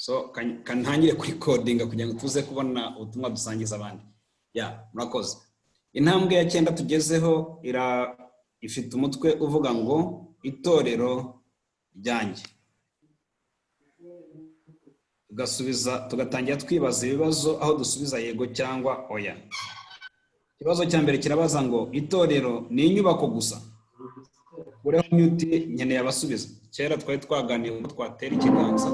so kantangire kuri coding kugira ngo tuze kubona ubutumwa dusangiza abandi. Murakoze. Intambwe ya 9 tugezeho ifite umutwe uvuga ngo itorero ryanjye. Tugatangira twibaza ibibazo aho dusubiza yego cyangwa oya. Ikibazo cya mbere kirabaza ngo itorero ni inyubako gusa. Ureho nyuti nkeneye abasubiza. Kera twari twaganiye ngo twatera ikiganza.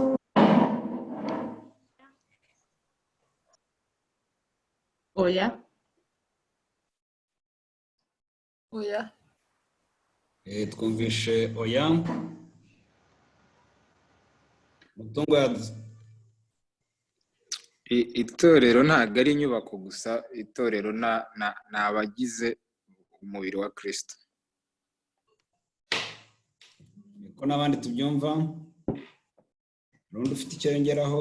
Oya. Twumvishe oya. Mutungo itorero ntabwo ari inyubako gusa, itorero ni abagize umubiri wa Kristo. Niko n'abandi tubyumva. Rundi ufite icyo yongeraho?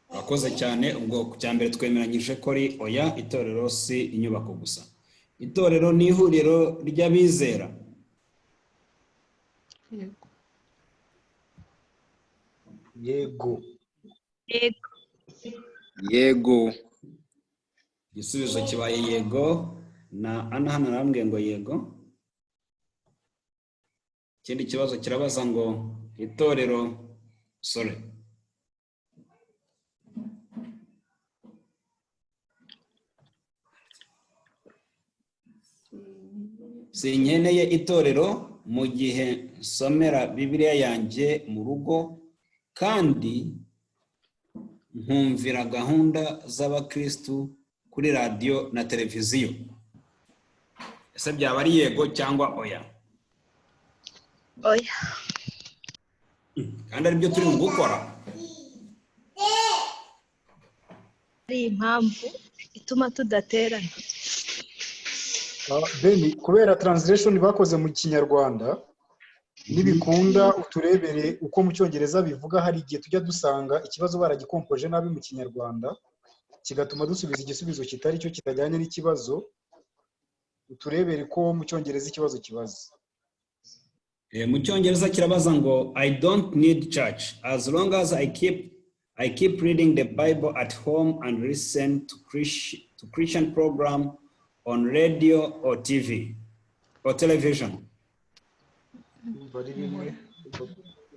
Bakoze cyane. Ubwo cya mbere twemeranyije ko ari oya, itorero si inyubako gusa. Itorero ni ihuriro ry'abizera. Yego. Igisubizo kibaye yego, na Ana hano arambwiye ngo yego. Ikindi kibazo kirabaza ngo itorero sinkeneye itorero mu gihe nsomera Bibiliya yanjye mu rugo kandi nkumvira gahunda z'abakristu kuri radio na televiziyo. Ese byaba ari yego cyangwa oya? Oya. Kandi ari byo turi gukora. Ari impamvu ituma tudaterana. Beni, kubera translation bakoze mu Kinyarwanda nibikunda uturebere uko mu Cyongereza bivuga. Hari igihe tujya dusanga ikibazo baragikompoje nabi mu Kinyarwanda kigatuma dusubiza igisubizo kitari cyo, kitajyanye n'ikibazo. Uturebere ko mu Cyongereza ikibazo kibaza. Mu Cyongereza kirabaza ngo I don't need church as long as I keep reading the Bible at home and listen to Christian program on radio or TV or television. Bari bimwe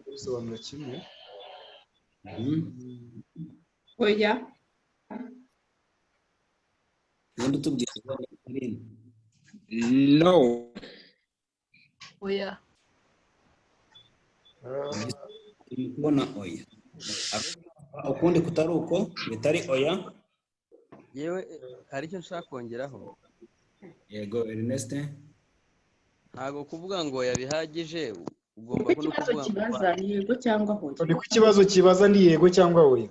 bisobanura kimwe. Oya. Ndu tubwira no. Oya. Mbona oya. Ukundi kutari uko bitari oya. Yewe hari icyo nshaka kongeraho. Yego Ernest. Ntago kuvuga ngo yabihagije, ugomba kuvuga kibaza ni yego cyangwa oya. Ni ku kibazo kibaza ni yego cyangwa oya.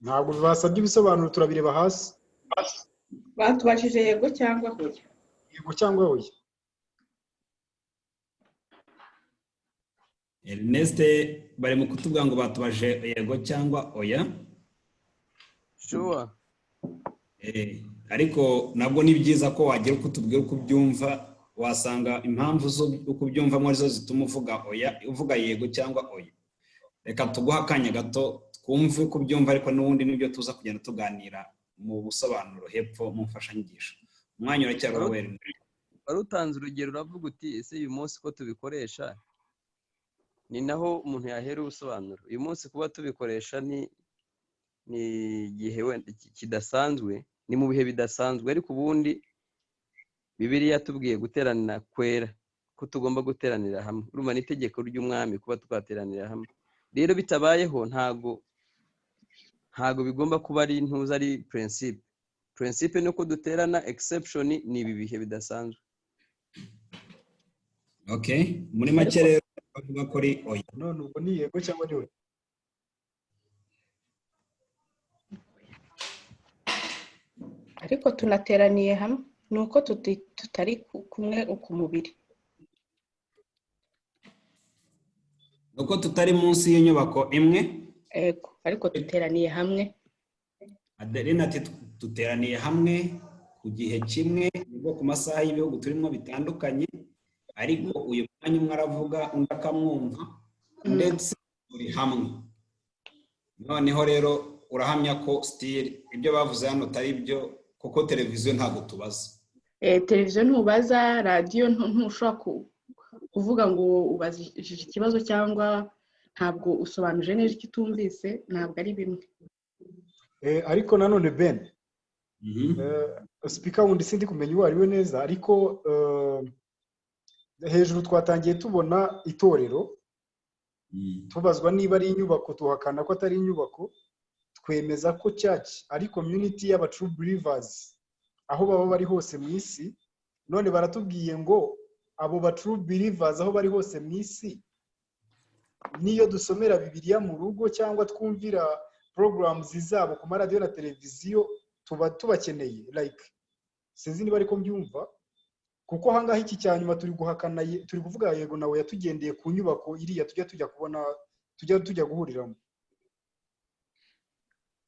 Ntabwo basabye ibisobanuro, turabireba hasi. Batubashije yego cyangwa oya. Yego cyangwa oya. Ernest bari mu kutubwira ngo batubaje yego cyangwa oya. Sure. Ariko nabwo ni byiza ko wagira uko tubwira uko byumva, wasanga impamvu zo uko byumva muri zo zituma uvuga yego cyangwa oya. Reka tuguha akanya gato twumve uko byumva, ariko n'ubundi nibyo tuza kugenda tuganira mu busobanuro hepfo mu mfashanyigisho. Umwanya uracyari wawe. Wari utanze urugero uravuga uti ese uyu munsi ko tubikoresha, ni naho umuntu yahera ubusobanuro. Uyu munsi kuba tubikoresha ni igihe kidasanzwe, ni mu bihe bidasanzwe, ariko ubundi Bibiliya tubwiye guteranira kwera, ko tugomba guteranira hamwe. Urumva n'itegeko ry'umwami kuba twateranira hamwe. Rero bitabayeho ntago bigomba kuba ari intuza, ari principe nuko duterana, exception ni ibi bihe bidasanzwe. Okay, muri make rero bavuga ko ari oya. None ubwo ni yego cyangwa ni oya? Ariko tunateraniye hamwe, nuko tutari kumwe ku mubiri. Nuko tutari munsi y'inyubako imwe. Ego, ariko duteraniye hamwe. Adeline ati duteraniye hamwe ku gihe kimwe, nubwo ku masaha y'ibihugu turimo bitandukanye, ariko uyu mwanya umwe aravuga undi akamwumva ndetse uri hamwe. Noneho rero urahamya ko still ibyo bavuze hano atari byo, kuko televiziyo ntabwo tubaza. Televiziyo ntubaza, radiyo ntushobora kuvuga ngo ubajije ikibazo cyangwa ntabwo usobanuje neza icyo utumvise, ntabwo ari bimwe. Ariko nanone Ben, speaker wundi sindi kumenya uwo ari we neza, ariko hejuru twatangiye tubona itorero, tubazwa niba ari inyubako, tuhakana ko atari inyubako, twemeza ko church ari community y'aba true believers aho baba bari hose mu isi. None baratubwiye ngo abo ba true believers aho bari hose mu isi, niyo dusomera Bibiliya mu rugo cyangwa twumvira programs zabo ku maradiyo na televiziyo, tuba tubakeneye. Like sinzi niba ariko mbyumva, kuko hangaho iki cyanyuma turi guhakana, turi kuvuga yego nawe yatugendeye ku nyubako iriya tujya kubona, tujya guhuriramo.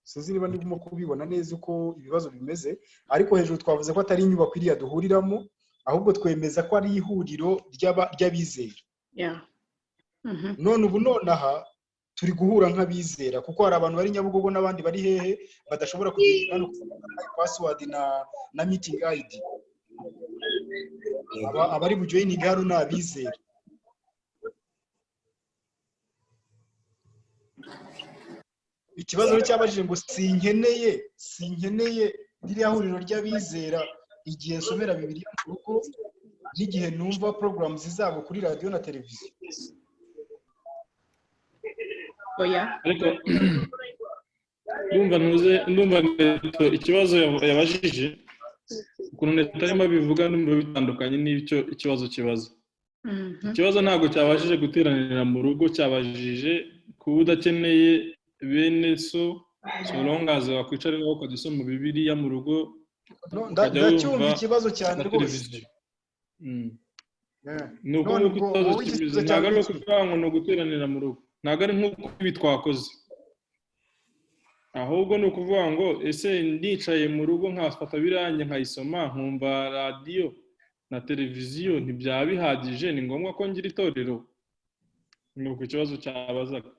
Sinzi niba ndimo kubibona neza uko ibibazo bimeze, ariko hejuru twavuze ko atari inyubako iriya duhuriramo, ahubwo twemeza ko ari ihuriro ry'abizera. None ubu nonaha turi guhura nk'abizera, kuko hari abantu bari Nyabugogo n'abandi bari hehe badashobora kugira no password na meeting ID. Abari bujoining hano n'abizera. Ikibazo cyabajije ngo sinkeneye ririya huriro ry'abizera igihe nsomera Bibiliya mu rugo n'igihe numva programs zabo kuri radio na televiziyo. Oya, ariko ndumva ikibazo yabajije ukuntu Neto arimo bivuga n'umwe bitandukanye n'icyo ikibazo kibaza. Ikibazo ntabwo cyabajije guteranira mu rugo, cyabajije kuba udakeneye bene so longaze wakwicarira ukadusoma Bibiliya mu rugo. Ndacyumva ikibazo cyane rwose. Nuko ikibazo kimeze ntabwo ari ukuvuga ngo no guteranira mu rugo, ntabwo ari nk'uko ibi twakoze, ahubwo ni ukuvuga ngo ese ndicaye mu rugo nkafata birange nkayisoma nkumva radiyo na televiziyo ntibyaba bihagije, ni ngombwa ko ngira itorero? Ni uko ikibazo cyabazaga.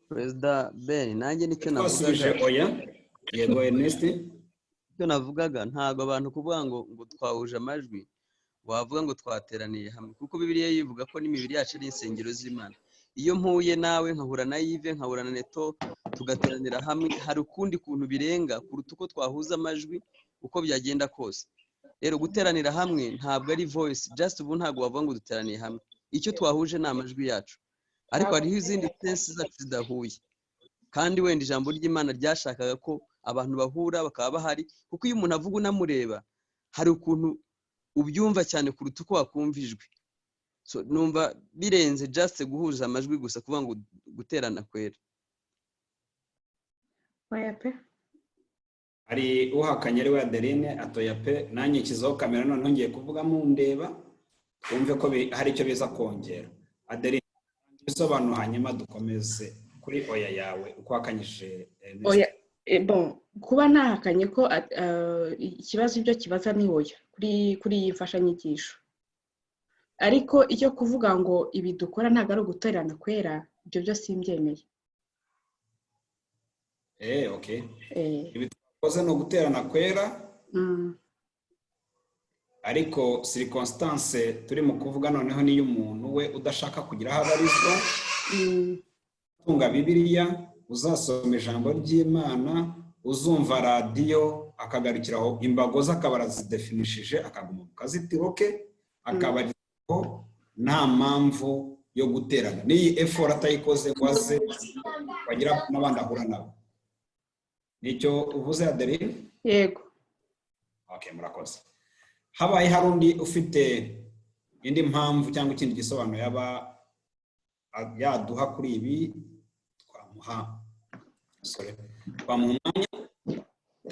Perezida Ben, nanjye nicyo navugaga. Oya, yego Ernest, icyo navugaga ntabwo abantu kuvuga ngo twahuje amajwi wavuga ngo twateraniye hamwe, kuko Bibiliya yivuga ko n'imibiri yacu ari insengero z'Imana. Iyo mpuye nawe nkahura na Yves nkahura na Neto tugateranira hamwe, hari ukundi kuntu birenga kuruta uko twahuza amajwi uko byagenda kose. Rero guteranira hamwe ntabwo ari voice, just ubu ntabwo wavuga ngo duteraniye hamwe, icyo twahuje ni amajwi yacu, ariko hariho izindi sense zacu zidahuye. Kandi wenda ijambo ry'Imana ryashakaga ko abantu bahura bakaba bahari, kuko iyo umuntu avuga unamureba hari ukuntu ubyumva cyane kuruta uko wakumvijwe. So numva birenze just guhuza amajwi gusa kuvuga ngo guterana kwera. oya pe. hari uhakanye ari we Adeline atoya pe, nanjye kizaho kamera none ngiye kuvuga mu ndeba twumve ko hari icyo biza kongera. Adeline bisobanura hanyuma dukomeze kuri oya yawe uko hakanyije. Oya, bon, kuba nahakanye ko ikibazo ibyo kibaza ni oya kuri iyi mfashanyigisho, ariko icyo kuvuga ngo ibi dukora ntabwo ari uguterana kwera, ibyo byose simbyemeye. Okay. Ibi twakoze no guterana kwera, ariko circonstance turi mu kuvuga noneho niyo umuntu we udashaka kugira aho abarizwa, tunga Bibiliya, uzasoma ijambo ry'Imana, uzumva radiyo akagarukiraho imbago z'akabara zidefinishije akaguma ku kazitiro ke, akabariho nta mpamvu yo guterana. N'iyi effort atayikoze ngo aze bagira n'abandi ahura nabo. Nicyo uvuze Adeline? Yego. Okay, murakoze. Habaye hari undi ufite indi mpamvu cyangwa ikindi gisobanuro yaba yaduha kuri ibi, twamuha umwanya,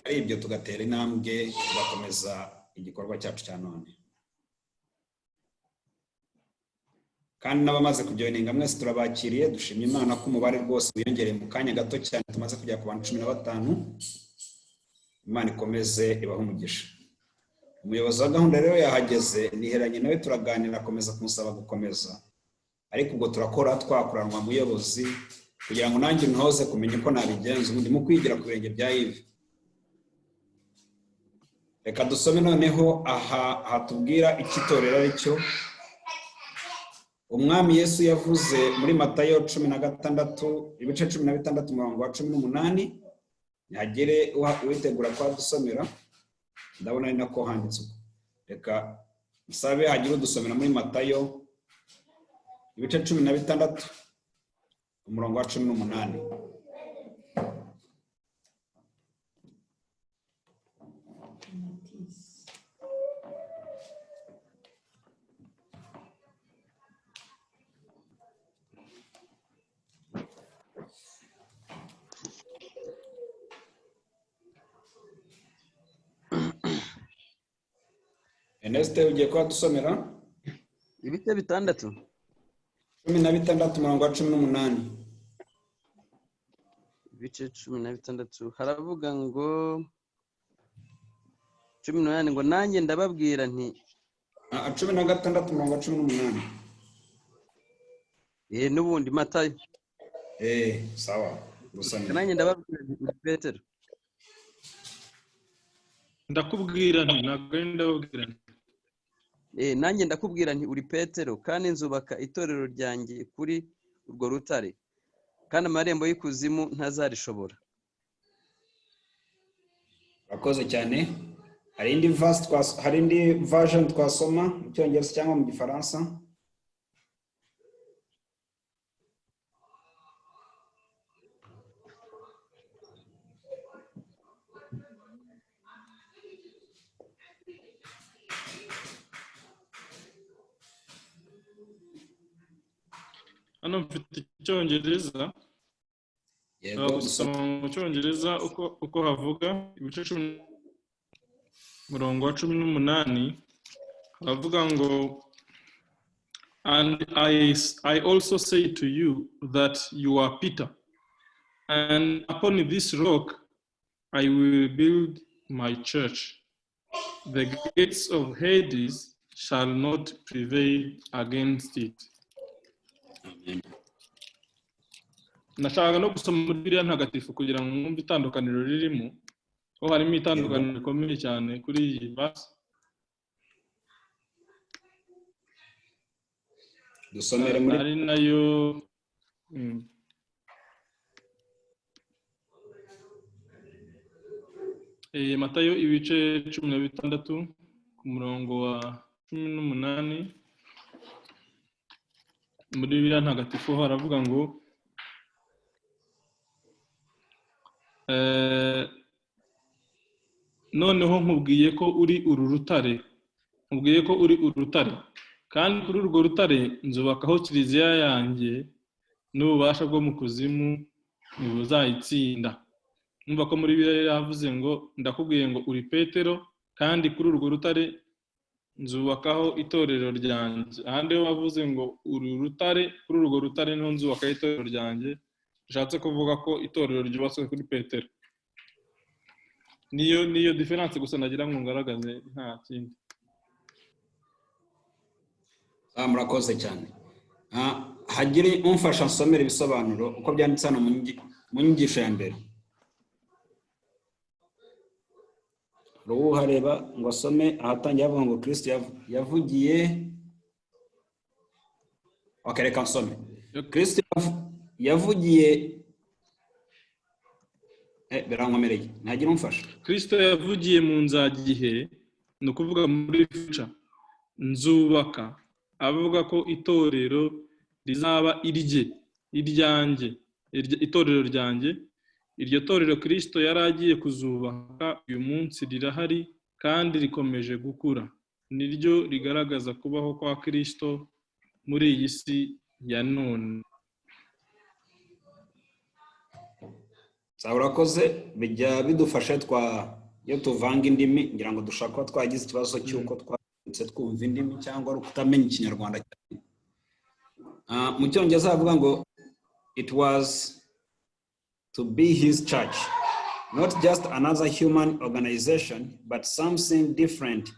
ari ibyo tugatera intambwe tugakomeza igikorwa cyacu cya none. Kandi n'abamaze kujoininga mwese turabakiriye, dushimye Imana ko umubare rwose wiyongereye mu kanya gato cyane, tumaze kujya ku bantu 15. Imana ikomeze ibahe umugisha. umuyobozi wa gahunda rero yahageze, niheranye nawe turaganira, akomeza kumusaba gukomeza, ariko ubwo turakora twakuranwa muyobozi kugira ngo nanjye ntoze kumenya uko nabigenza, ubundi mu kwigira ku birenge bya Yves. Reka dusome noneho aha hatubwira ikitorero ari cyo. Umwami Yesu yavuze muri Matayo 16 ibice 16 umurongo wa 18, ntihagire uwitegura kwa dusomera, ndabona ari nako handitse. Reka nsabe hagire udusomera muri Matayo ibice 16 umurongo wa 18. Eneste ugiye kwa dusomera ibice 6 16 umurongo wa 18. ibice 16 haravuga ngo 18 ngo nanjye ndababwira nti 16 umurongo wa 18. N'ubundi Matayo sawa gusomera. nanjye ndababwira nti Petero, ndakubwira nti ntabwo ndababwira nti nanjye ndakubwira nti uri Petero, kandi nzubaka itorero ryanjye kuri urwo rutare, kandi amarembo y'ikuzimu ntazarishobora. Urakoze cyane. Hari indi version twasoma mu Cyongereza cyangwa mu Gifaransa? hano mfite Icyongereza. Yego, gusoma mu Cyongereza uko havuga ibice 10 umurongo wa 18 havuga ngo and I also say to you that you are Peter, and upon this rock I will build my church. The gates of Hades shall not prevail against it. Amen. Nashaka no gusoma muri Bibiliya ntagatifu kugira ngo mwumve itandukaniro ririmo, ko harimo itandukaniro rikomeye cyane kuri iyi verse. Dusomere muri ari nayo Matayo ibice 16 ku murongo wa 18. Muri Bibiliya ntagatifu haravuga ngo noneho nkubwiye ko uri uru rutare, kandi kuri urwo rutare nzubakaho kiliziya yanjye, n'ububasha bwo mu kuzimu ntibuzayitsinda. Numva ko muri Bibiliya yavuze ngo ndakubwiye ngo uri Petero, kandi kuri urwo rutare nzubakaho itorero ryanjye. Ahandi wavuze ngo uri rutare, kuri urwo rutare niho nzubakaho itorero ryanjye. Bishatse kuvuga ko itorero ryubatswe kuri Petero. Niyo difference gusa nagira ngo ngaragaze, nta kindi. Murakoze cyane. Hagire umfasha nsomera ibisobanuro uko byanditse hano mu nyigisho ya mbere. Ruhareba ngo asome ahatangiye avuga ngo Kristo yavugiye. Reka nsome. Kristo yavugiye berankomereye, ntagira umfasha. Kristo yavugiye mu nzagihe, ni ukuvuga muri future, nzubaka, avuga ko itorero rizaba iryanjye, itorero ryanjye. Iryo torero Kristo yari agiye kuzubaka uyu munsi rirahari kandi rikomeje gukura. Niryo rigaragaza kubaho kwa Kristo muri iyi si ya none. Urakoze. Bijya bidufasha iyo tuvanga indimi, ngira ngo dushaka ko twagize ikibazo cy'uko twanditse twumva indimi cyangwa ari ukutamenya Ikinyarwanda cyane. Mu Cyongereza bavuga ngo it was to be his church, not just another human organization, but something different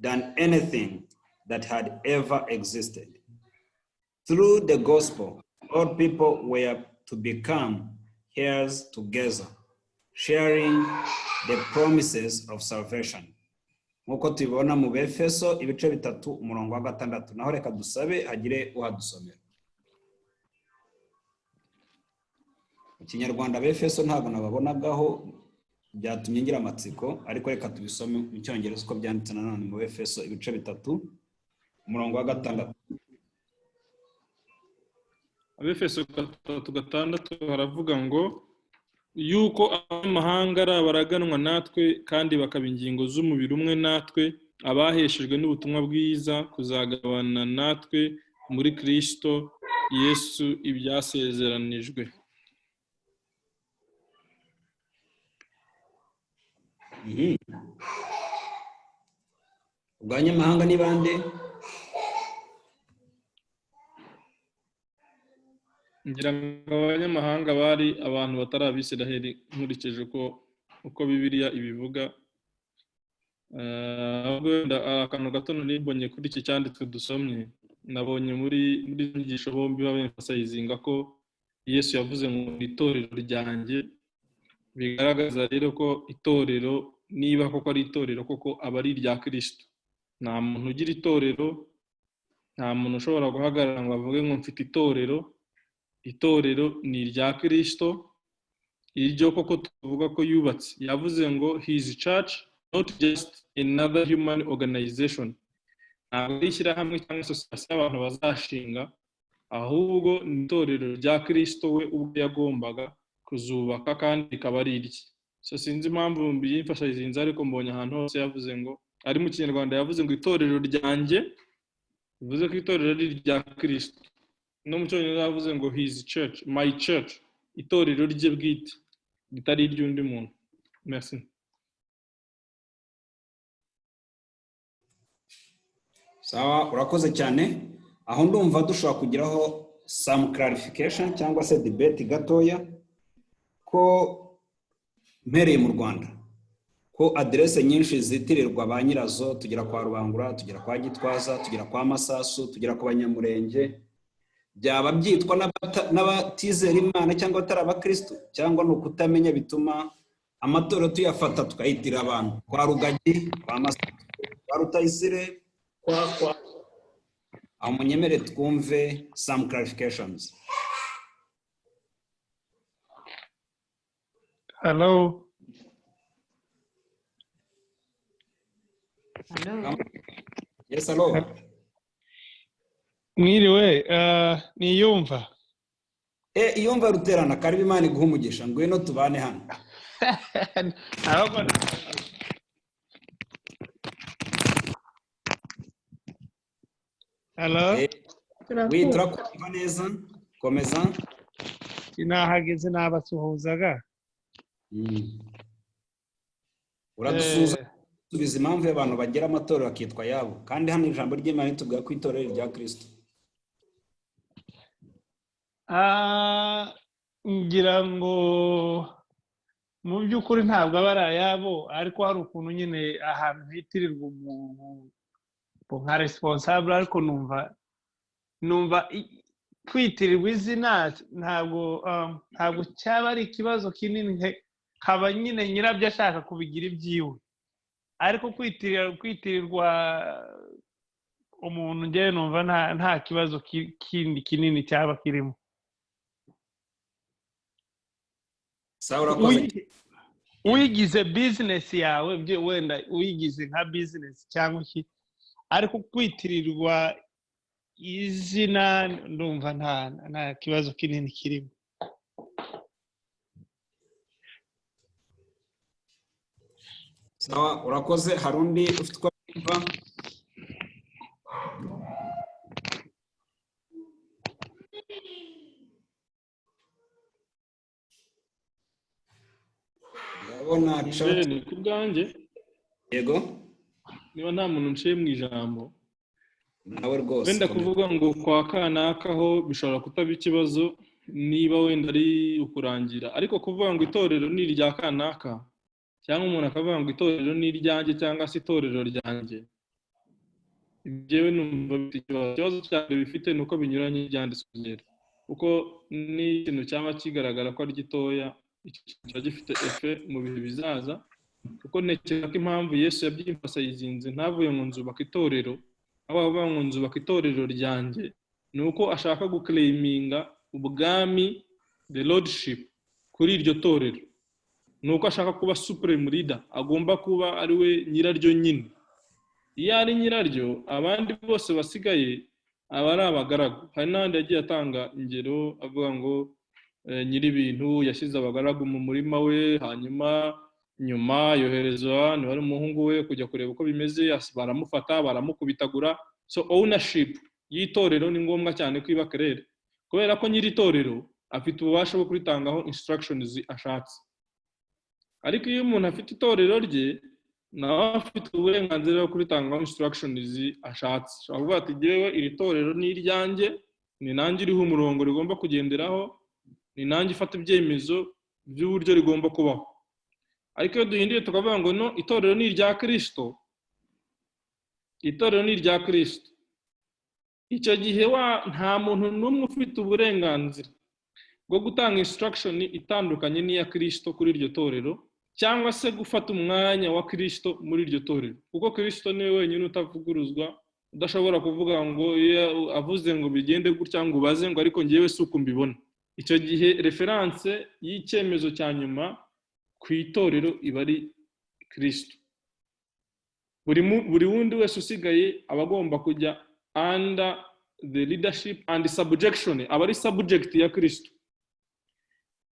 than anything that had ever existed. Through the gospel, all people were to become heirs together, sharing the promises of salvation. Nk'uko tubibona mu Befeso ibice 3 umurongo wa 6. Naho reka dusabe hagire uhadusomera. Mu Kinyarwanda Befeso ntabwo nababonagaho byatumye ngira amatsiko, ariko reka tubisome mu Cyongereza uko byanditse nanone mu Befeso ibice 3 umurongo wa 6. Abefeso 3:6 haravuga ngo yuko abamahanga ari abaraganwa natwe kandi bakaba ingingo z'umubiri umwe natwe, abaheshejwe n'ubutumwa bwiza kuzagabana natwe muri Kristo Yesu ibyasezeranijwe. Abanyamahanga ni bande? Ngira ngo abanyamahanga bari abantu batari Abisiraheli nkurikije uko Bibiliya ibivuga. Akantu gato nibonye kuri iki cyanditswe dusomye, nabonye muri inyigisho bombi babemfasayizinga ko Yesu yavuze ngo itorero ryanjye, bigaragaza rero ko itorero niba koko ari itorero koko aba ari irya Kristo. Nta muntu ugira itorero, nta muntu ushobora guhagarara ngo avuge ngo mfite itorero. Itorero ni irya Kristo, iryo koko tuvuga ko yubatse. Yavuze ngo his church, not just another human organization. Ntabwo ari ishyirahamwe cyangwa sosiyete y'abantu bazashinga, ahubwo ni itorero rya Kristo we ubwo yagombaga kuzubaka kandi rikaba ari irye. So sinzi impamvu mbiyimfashayizinze, ariko mbonye ahantu hose yavuze ngo, ari mu Kinyarwanda yavuze ngo itorero ryanjye, bivuze ko itorero ari irya Kristo. No mu Cyongereza yavuze ngo his church, my church, itorero rye bwite ritari iry'undi muntu. Merci. Sawa, urakoze cyane. Aho ndumva dushobora kugiraho some clarification cyangwa se debate gatoya ko mpereye mu Rwanda ko adresse nyinshi zitirirwa ba nyirazo, tugera kwa Rubangura, tugera kwa Gitwaza, tugera kwa Masasu, tugera ku Banyamurenge, byaba byitwa n'abatizera Imana cyangwa atari abakristo, cyangwa no kutamenya bituma amatorero tuyafata tukayitira abantu kwa Rugagi, kwa Masasu, kwa Rutayisire, kwa aho munyemere twumve some clarifications. Hello. Hello. Yes, hello. Mwiriwe, niyumva. Iyumva Ruterana, karibu Imana iguhe umugisha, ngwino tubane hano. Hello. Witwa kumva neza, komeza. Sinahageze nabasuhuzaga. Uradusubiza impamvu y'abantu bagira amatorero akitwa yabo, kandi hano ijambo ry'Imana ritubwira ko itorero rya Kristo. Ngira ngo mu by'ukuri ntabwo aba ari ayabo, ariko hari ukuntu nyine ahantu hitirirwa umuntu nka responsable, ariko numva kwitirirwa izina ntabwo cyaba ari ikibazo kinini, haba nyine nyirabyo ashaka kubigira ibyiwe, ariko kwitirirwa umuntu njyewe numva nta kibazo kindi kinini cyaba kirimo. Uyigize business yawe, wenda uyigize nka business cyangwa iki, ariko kwitirirwa izina ndumva nta kibazo kinini kirimo. Sawa, urakoze. Hari undi ufite uko yumva? Ndabona ni ku bwanjye. Yego. Niba nta muntu nciye mu ijambo, nawe rwose wenda kuvuga ngo kwa kanaka ho bishobora kutaba ikibazo niba wenda ari ukurangira, ariko kuvuga ngo itorero ni irya kanaka cyangwa umuntu akavuga ngo itorero ni iryanjye cyangwa se itorero ryanjye, ibyewe numva bifite ikibazo cyane bifite nuko binyuranye n'ibyanditswe kuko ni ikintu cyaba kigaragara ko ari gitoya icyo kiba gifite efe mu bihe bizaza kuko ntekereza ko impamvu Yesu yabyimfasayizinze ntavuye ngo nzubaka itorero aho avuga ngo nzubaka itorero ryanjye ni uko ashaka guclaiminga ubwami the lordship kuri iryo torero ni uko ashaka kuba supreme leader agomba kuba ari we nyiraryo nyine iyo ari nyiraryo abandi bose basigaye aba ari abagaragu hari n'abandi yagiye atanga ingero avuga ngo nyiri ibintu yashyize abagaragu mu murima we hanyuma nyuma yohereza ni wari umuhungu we kujya kureba uko bimeze baramufata baramukubitagura so ownership y'itorero ni ngombwa cyane kwiba claire kubera ko nyiri itorero afite ububasha bwo kuritangaho instructions ashatse ariko iyo umuntu afite itorero rye nawe afite uburenganzira bwo kuritangaho instructions ashatse avuga ati jewe iri torero ni iryanjye ni nanjye iriho umurongo rigomba kugenderaho ni nanjye ifata ibyemezo by'uburyo rigomba kubaho ariko iyo duhinduye tukavuga ngo no itorero ni irya Kristo itorero ni irya Kristo icyo gihe nta muntu n'umwe ufite uburenganzira bwo gutanga instruction itandukanye n'iya Kristo kuri iryo torero cyangwa se gufata umwanya wa Kristo muri iryo torero kuko Kristo niwe wenyine utavuguruzwa udashobora kuvuga ngo avuze ngo bigende gutya ngo ubaze ngo ariko ngewe si uko mbibona icyo gihe reference y'icyemezo cya nyuma ku itorero iba ari Kristo buri wundi wese usigaye aba agomba kujya under the leadership and subjection aba ari subject ya Kristo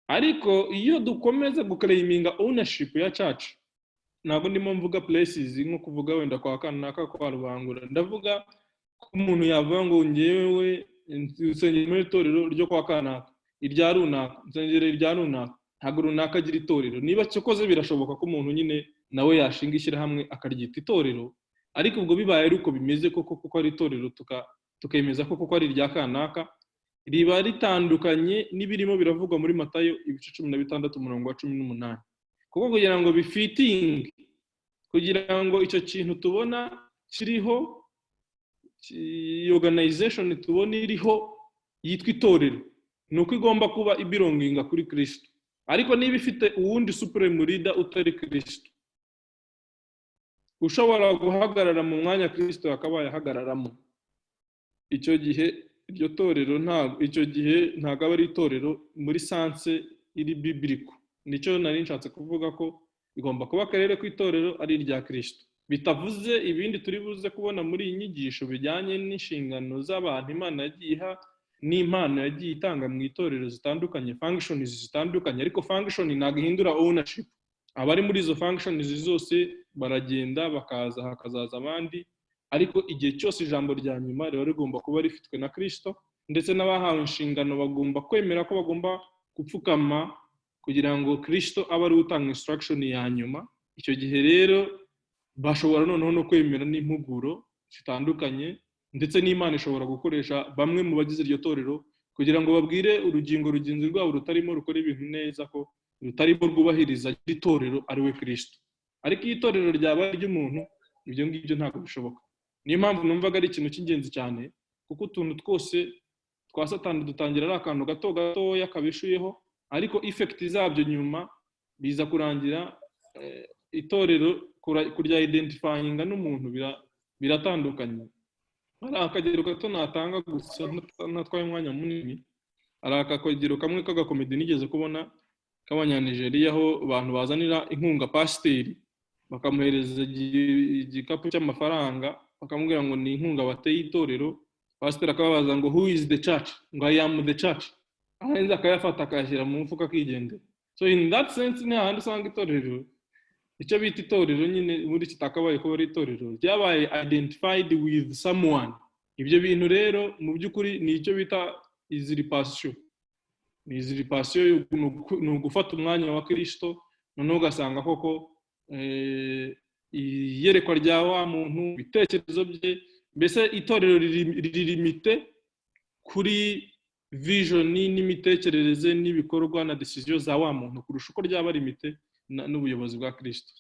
ariko iyo dukomeza guclaiminga ownership ya church ntabwo ndimo mvuga places nko kuvuga wenda kwa kanaka kwa Rubangura ndavuga ko umuntu yavuga ngo ngewe nsengera muri itorero ryo kwa kanaka irya runaka nsengera irya runaka ntabwo runaka agira itorero niba cyokoze birashoboka ko umuntu nyine nawe yashinga ishyirahamwe akaryita itorero ariko ubwo bibaye ari uko bimeze kuko ari itorero tukemeza ko kuko ari irya kanaka riba ritandukanye n'ibirimo biravugwa muri Matayo ibice 16:18 kuko kugira ngo bifitinge kugira ngo icyo kintu tubona kiriho organization tubona iriho yitwa itorero nuko igomba kuba ibelonginga kuri Kristo ariko niba ifite uwundi supreme leader utari Kristo ushobora guhagarara mu mwanya Kristo akabaye ahagararamo icyo gihe iryo torero ntabwo aba ari itorero muri sanse iri biblical nicyo nari nshatse kuvuga ko igomba kuba akarere kw'itorero ari irya Kristo bitavuze ibindi turi buze kubona muri iyi nyigisho bijyanye n'inshingano z'abantu Imana yagiye iha n'impano yagiye itanga mu itorero zitandukanye functions zitandukanye ariko function ntabwo ihindura ownership abari muri izo functions zose baragenda bakaza hakazaza abandi ariko igihe cyose ijambo rya nyuma riba rigomba kuba rifitwe na Kristo ndetse n'abahawe inshingano bagomba kwemera ko bagomba gupfukama kugira ngo Kristo abe ari utanga instruction ya nyuma icyo gihe rero bashobora noneho no kwemera n'impuguro zitandukanye ndetse n'Imana ishobora gukoresha bamwe mu bagize iryo torero kugira ngo babwire urugingo rugenzi rwabo rutarimo rukora ibintu neza ko rutarimo rwubahiriza itorero ari we Kristo ariko iyo itorero ryaba ry'umuntu ibyo ngibyo ntabwo bishoboka niyo mpamvu numvaga ari ikintu cy'ingenzi cyane kuko utuntu twose twa Satani dutangira ari akantu gatoya kabishuyeho ariko effect zabyo nyuma biza kurangira itorero kurya identifyinga n'umuntu biratandukanye hari akagero gato natanga gusa natwaye umwanya munini hari akagero kamwe k'agakomedi nigeze kubona k'Abanyanigeria aho abantu bazanira inkunga pasiteri bakamuhereza igikapu cy'amafaranga bakamubwira ngo ni inkunga bateye itorero pasiteri akababaza ngo who is the church ngo I am the church ahenze akayafata akayashyira mu mfuka akigendera so in that sense ni ahandi usanga itorero icyo bita itorero nyine muri kitakabaye ko ari itorero ryabaye identified with someone ibyo bintu rero mu by'ukuri ni icyo bita usurpation ni usurpation ni ugufata umwanya wa Kristo noneho ugasanga koko iyerekwa rya wa muntu ibitekerezo bye mbese itorero riri limite kuri vision n'imitekerereze n'ibikorwa na decision za wa muntu kurusha uko ryaba limite n'ubuyobozi bwa Kristo.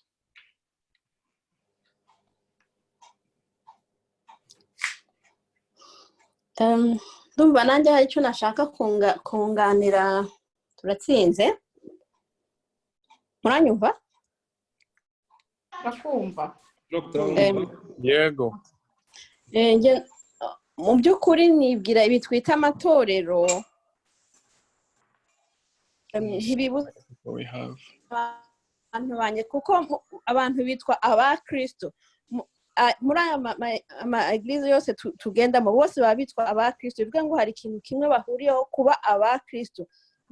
ndumva nanjye hari icyo nashaka kunganira. Turatsinze, muranyumva? Ndakumva. Yego. Mu by'ukuri nibwira ibi twita amatorero ntibibuza abantu banjye, kuko abantu bitwa abakristo muri aya eglise yose tugendamo, bose baba bitwa abakristo. Bivuga ngo hari ikintu kimwe bahuriyeho, kuba abakristo.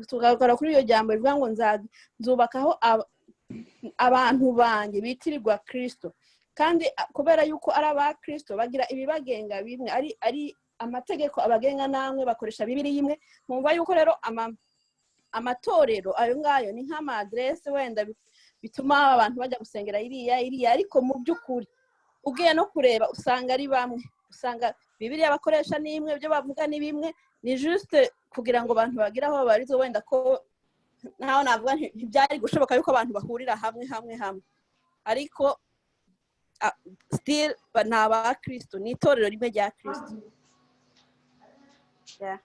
Tugaruka kuri iyo jambo rivuga ngo nzubakaho abantu banjye bitirirwa kristo, kandi kubera yuko ari abakristo bagira ibibagenga bimwe, ari amategeko abagenga, namwe bakoresha Bibiliya imwe. Mwumva yuko rero amatorero ayo ngayo ni nk'amadresse wenda bituma abantu bajya gusengera iriya, ariko mu by'ukuri ugiye no kureba usanga ari bamwe, usanga Bibiliya bakoresha ni imwe, byo bavuga ni bimwe. Ni juste kugira ngo abantu bagire aho babarizo, wenda ko naho navuga ntibyari gushoboka yuko abantu bahurira hamwe, ariko still ni abakristo, ni itorero rimwe rya Kristo. Yeah.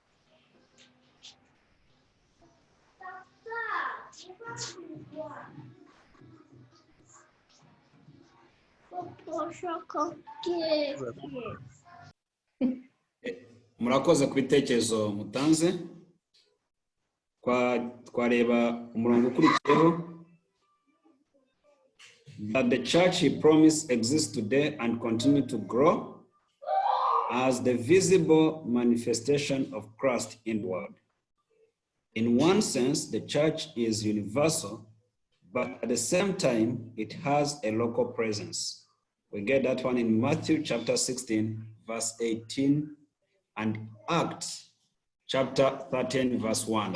Murakoze ku bitekerezo mutanze. Twareba umurongo ukurikiyeho. That the church he promised exists today and continue to grow as the visible manifestation of Christ in the world. In one sense, the church is universal, but at the same time, it has a local presence. We get that one in Matthew chapter 16, verse 18, and Acts chapter 13, verse 1.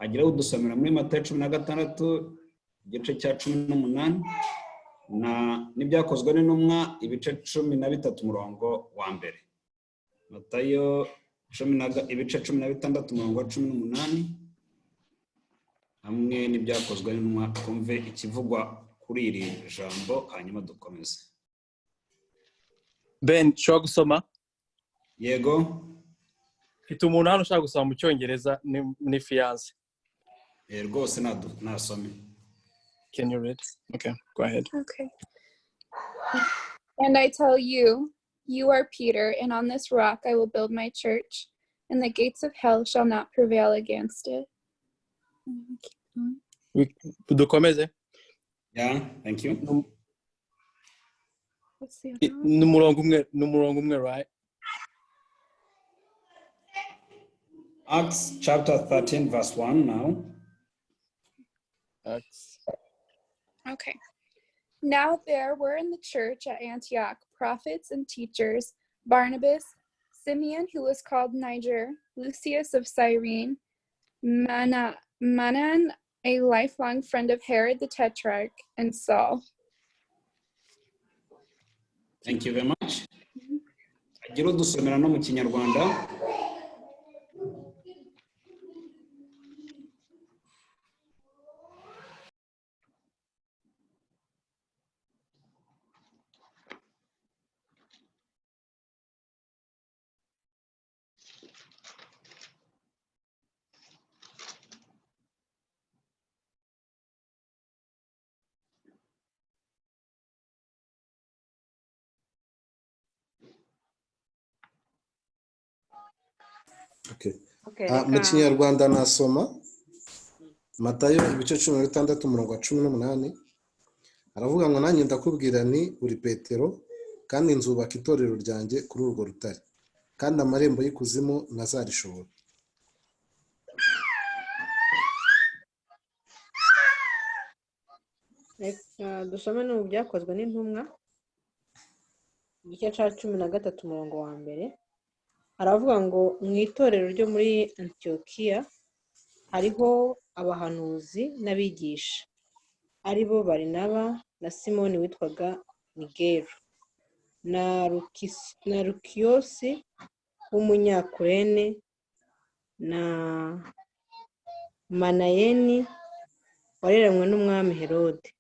Agira udusomera muri Matayo 16, igice cya 18, na n'ibyakozwe n'intumwa ibice 13 umurongo wa mbere. Matayo ibice 16 umurongo wa 18, hamwe n'ibyakozwe n'intumwa. Twumve ikivugwa kuri iri jambo hanyuma dukomeze. Ben, ushobora gusoma? Yego. Mfite umuntu hano ushaka gusoma mu Cyongereza, ni fiance. Rwose nasome. Can you read? Okay, go ahead. Okay. And I tell you, you are Peter, and on this rock I will build my church, and the gates of hell shall not prevail against it. Dukomeze? Yeah, thank you. What's the other one? Numurongo umwe, right? Acts chapter 13, verse 1 now. Acts. Okay. Now there were in the church at Antioch prophets and teachers, Barnabas, Simeon, who was called Niger, Lucius of Cyrene, Manan, a lifelong friend of Herod the Tetrarch, and Saul. Thank you very much. Agira udusomera no mu Kinyarwanda. Mu Kinyarwanda nasoma Matayo ibice 16 umurongo wa 18. Aravuga ngo nanjye ndakubwira ni uri Petero, kandi nzubaka itorero ryanjye kuri urwo rutare, kandi amarembo y'ikuzimu ntazarishobora. Dusome no mu byakozwe n'intumwa igice cya 13 umurongo wa mbere. Aravuga ngo mu itorero ryo muri Antiokiya hariho abahanuzi n'abigisha, ari bo Barinaba na Simoni witwaga Nigero, na Lukiyosi w'umunyakurene, na Manayeni wareranywe n'umwami Herode,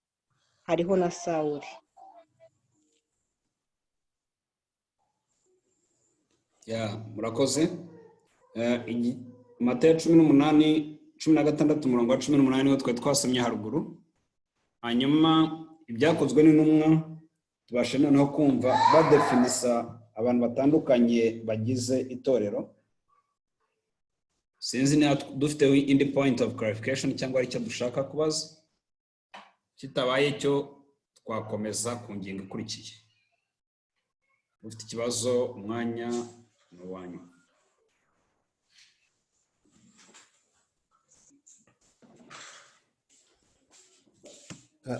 hariho na Sawuli. murakoze. Matayo 18:16 umurongo wa 18 niwo twe twasomye haruguru. Hanyuma ibyakozwe n'intumwa tubashe noneho kumva badefinisa abantu batandukanye bagize itorero. Sinzi niba dufite indi point of clarification cyangwa ari icyo dushaka kubaza. Kitabaye cyo twakomeza ku ngingo ikurikiye. Ufite ikibazo umwanya n'uwanyu.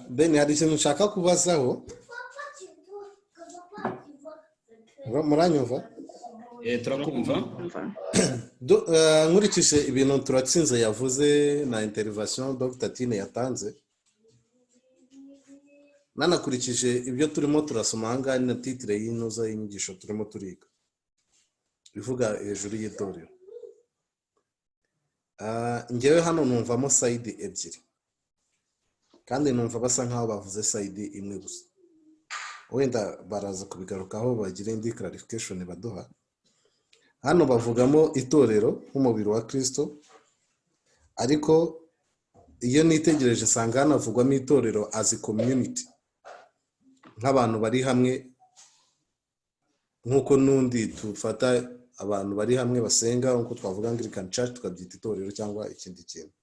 Ben, hari ikintu nshaka kubazaho. Muranyumva? Turakumva. Nkurikije ibintu Turatsinze yavuze na intervention Dr. Tine yatanze, nanakurikije ibyo turimo turasoma ahangaha na titre y'inoza y'inyigisho turimo turiga bivuga hejuru y'itorero. Ngewe hano numvamo side ebyiri kandi numva basa nkaho bavuze side imwe gusa. Wenda baraza kubigarukaho bagira indi clarification baduha. Hano bavugamo itorero nk'umubiri wa Kristo, ariko iyo nitegereje sanga hanavugwamo itorero as a community, nk'abantu bari hamwe, nk'uko nundi tufata abantu bari hamwe basenga, nk'uko twavuga Anglican Church tukabyita itorero cyangwa ikindi kintu.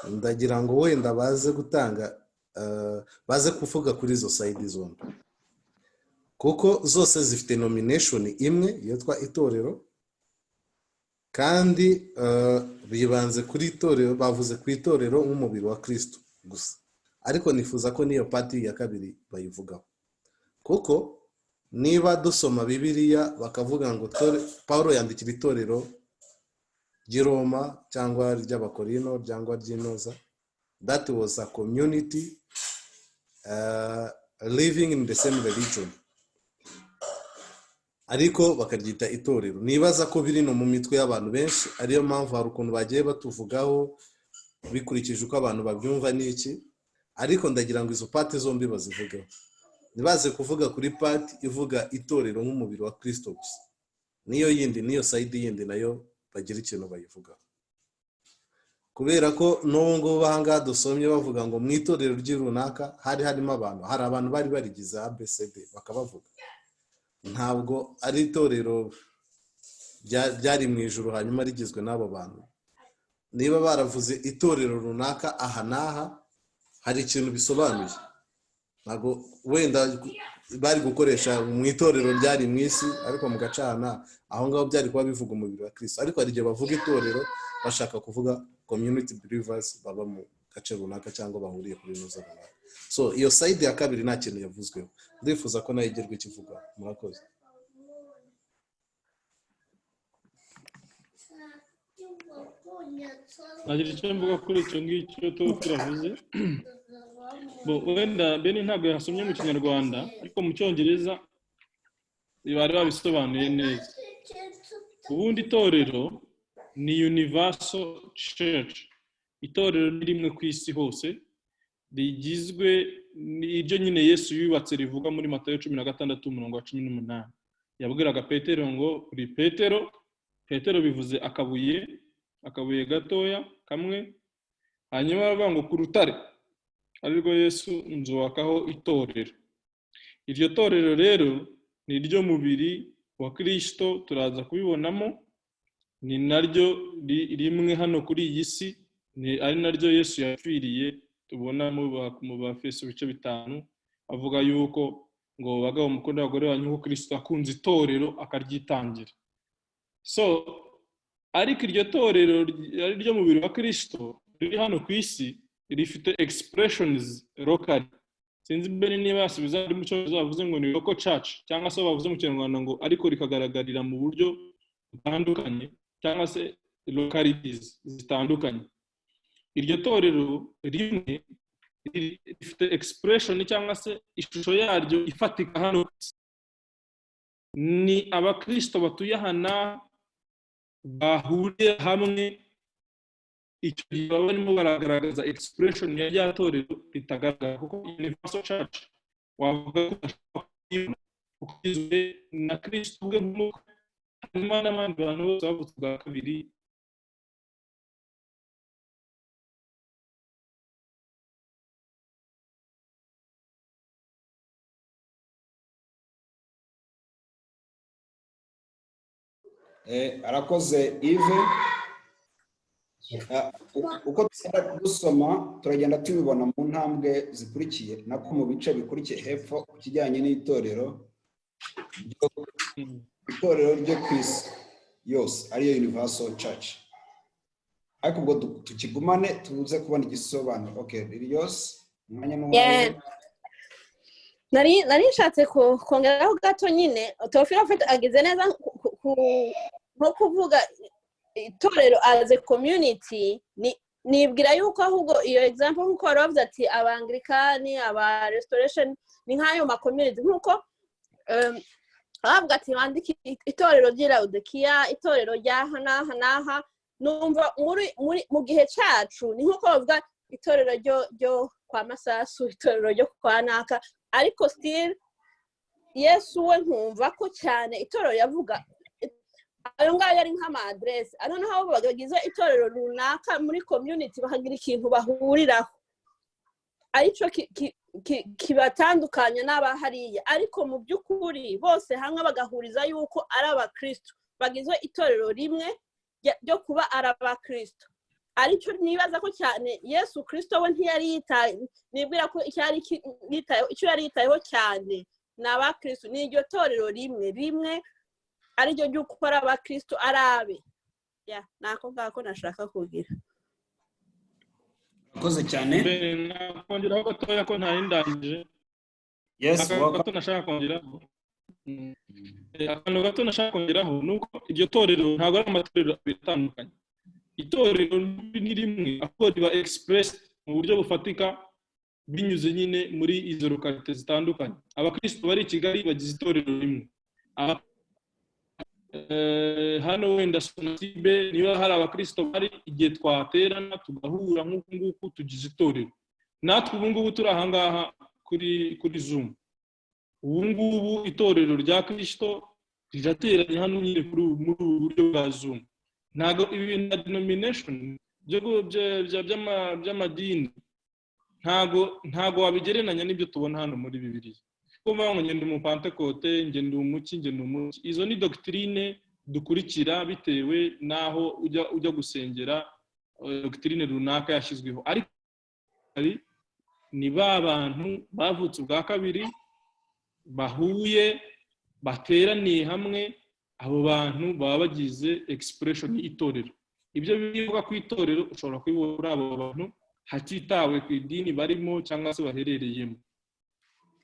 Ndagira ngo wenda baze gutanga baze kuvuga kuri izo side zombi, kuko zose zifite nomination imwe yitwa itorero, kandi bibanze kuri itorero, bavuze ku itorero nk'umubiri wa Kristo gusa, ariko nifuza ko niyo party ya kabiri bayivugaho, kuko niba dusoma Bibiliya bakavuga ngo Paulo yandikira itorero ry'i Roma cyangwa ry'Abakorino cyangwa ry'Inoza, that was a community living in the same religion, ariko bakaryita itorero. Nibaza ko biri no mu mitwe y'abantu benshi, ariyo mpamvu hari ukuntu bagiye batuvugaho bikurikije uko abantu babyumva n'iki, ariko ndagira ngo izo party zombi bazivugeho. Nibaze kuvuga kuri party ivuga itorero nk'umubiri wa Kristo gusa, niyo yindi, niyo side yindi nayo bagira ikintu bayivugaho, kubera ko n'ubwo bahanga dusomye bavuga ngo mu itorero ry'irunaka hari harimo abantu, hari abantu bari barigize ABCD bakabavuga. Ntabwo ari itorero ryari mu ijuru hanyuma rigizwe n'abo bantu. Niba baravuze itorero runaka aha n'aha, hari ikintu bisobanuye. Ntabwo wenda bari gukoresha mu itorero ryari mu isi, ariko mu gacana aho ngaho byari kuba bivuga umubiri wa Kristo, ariko hari igihe bavuga itorero bashaka kuvuga community believers baba mu gace runaka cyangwa bahuriye kuri inoza runaka. So iyo side ya kabiri nta kintu yavuzweho, ndifuza ko nayo igerwa ikivuga. Murakoze. nagira icyo mvuga kuri icyo ngicyo turavuze. Wenda Beni ntabwo yasomye mu Kinyarwanda, ariko mu Cyongereza bari babisobanuye neza. Ubundi itorero ni universal church, itorero ni rimwe ku isi hose, rigizwe n'ibyo nyine Yesu yubatse rivuga muri Matayo 16 umurongo wa 18. Yabwiraga Petero ngo uri Petero, Petero bivuze akabuye gatoya kamwe, hanyuma bavuga ngo ku rutare arirwo Yesu nzubakaho itorero. Iryo torero rero ni ryo mubiri wa Kristo, turaza kubibonamo, ni naryo rimwe hano kuri iyi si, ari naryo Yesu yapfiriye. Tubona mu Bafeso ibice 5 avuga yuko ngo bagabo mukunda abagore banyu ko Kristo akunze itorero akaryitangira. So ariko iryo torero ari ryo mubiri wa Kristo riri hano ku isi, rifite expressions local. Sinzi mbere niba basubiza muri cyo bavuze ngo ni local church, cyangwa se bavuze mu Kinyarwanda ngo ariko rikagaragarira mu buryo butandukanye, cyangwa se localities zitandukanye. Iryo torero rimwe rifite expression cyangwa se ishusho yaryo ifatika hano, ni abakristo batuye hana bahuriye hamwe. Icyo gihe barimo baragaragaza expression ya rya torero ritagaragara, kuko universal church wavuga ko ukizwe na Kristo ubwe nk'umwe, hanyuma n'abandi bantu bose bavutse ubwa kabiri arakoze Yves. Uko tugenda dusoma turagenda tubibona mu ntambwe zikurikiye nako mu bice bikurikiye hepfo ku kijyanye n'itorero ryo ku isi yose ariyo Universal Church. Ariko ubwo tukigumane tuze kubona igisobanuro. Okay, Lilios umwanya n'umwanya. Nari nshatse kongeraho gato nyine Theophile afite agize neza nko kuvuga itorero as a community. Nibwira yuko ahubwo iyo example nkuko waravuze ati abanglikani aba restoration ni nk'ayo ma community nkuko avuga ati bandiki itorero ry'ira Laodikia, itorero rya hanaha numva mu gihe cyacu ni nkuko bavuga itorero ryo kwa Masasu, itorero ryo kwa Naka, ariko still Yesu we nkumva ko cyane itorero yavuga ayo ngayo ari nk'ama address. I don't know how bagize itorero runaka muri community bahagira ikintu bahuriraho arico kibatandukanya n'abahariye, ariko mu by'ukuri bose hamwe bagahuriza yuko ari abakristo bagize itorero rimwe ryo kuba ari abakristo. Arico nibaza ko cyane Yesu Kristo we ntiyari yitaye, nibwira ko icyo yari yitayeho cyane n'abakristo ni iryo torero rimwe ari ryo ryo gukora abakristo arabe nako ngako nashaka kugira. Akoze cyane. Nakongeraho gatoya ko ntayindangije. Yes, gato nashaka kongeraho. Akantu gato nashaka kongeraho nuko iryo torero ntabwo ari amatorero bitandukanye. Itorero ni rimwe aho riba express mu buryo bufatika binyuze nyine muri izo lokalite zitandukanye. Abakristo bari i Kigali bagize itorero rimwe. Hano wenda Sonatibe niba hari abakristo bari igihe twaterana tugahura nk'uku tugize itorero. Natwe ubu ngubu turi ahangaha kuri Zoom. Ubu ngubu itorero rya Kristo rirateranye hano nyine muri ubu buryo bwa Zoom. Ntago ibi na denomination by'amadini ntago wabigereranya n'ibyo tubona hano muri Bibiliya. Kuba ngo ngende mu Pentecote, ngende umuki, izo ni doctrine dukurikira bitewe naho ujya gusengera doctrine runaka yashyizweho. Ariko ni bantu bavutse ubwa kabiri bahuye bateraniye hamwe, abo bantu baba bagize expression y'itorero. Ibyo bivuga ku itorero ushobora kwibura abo bantu hatitawe ku idini barimo cyangwa se baherereyemo.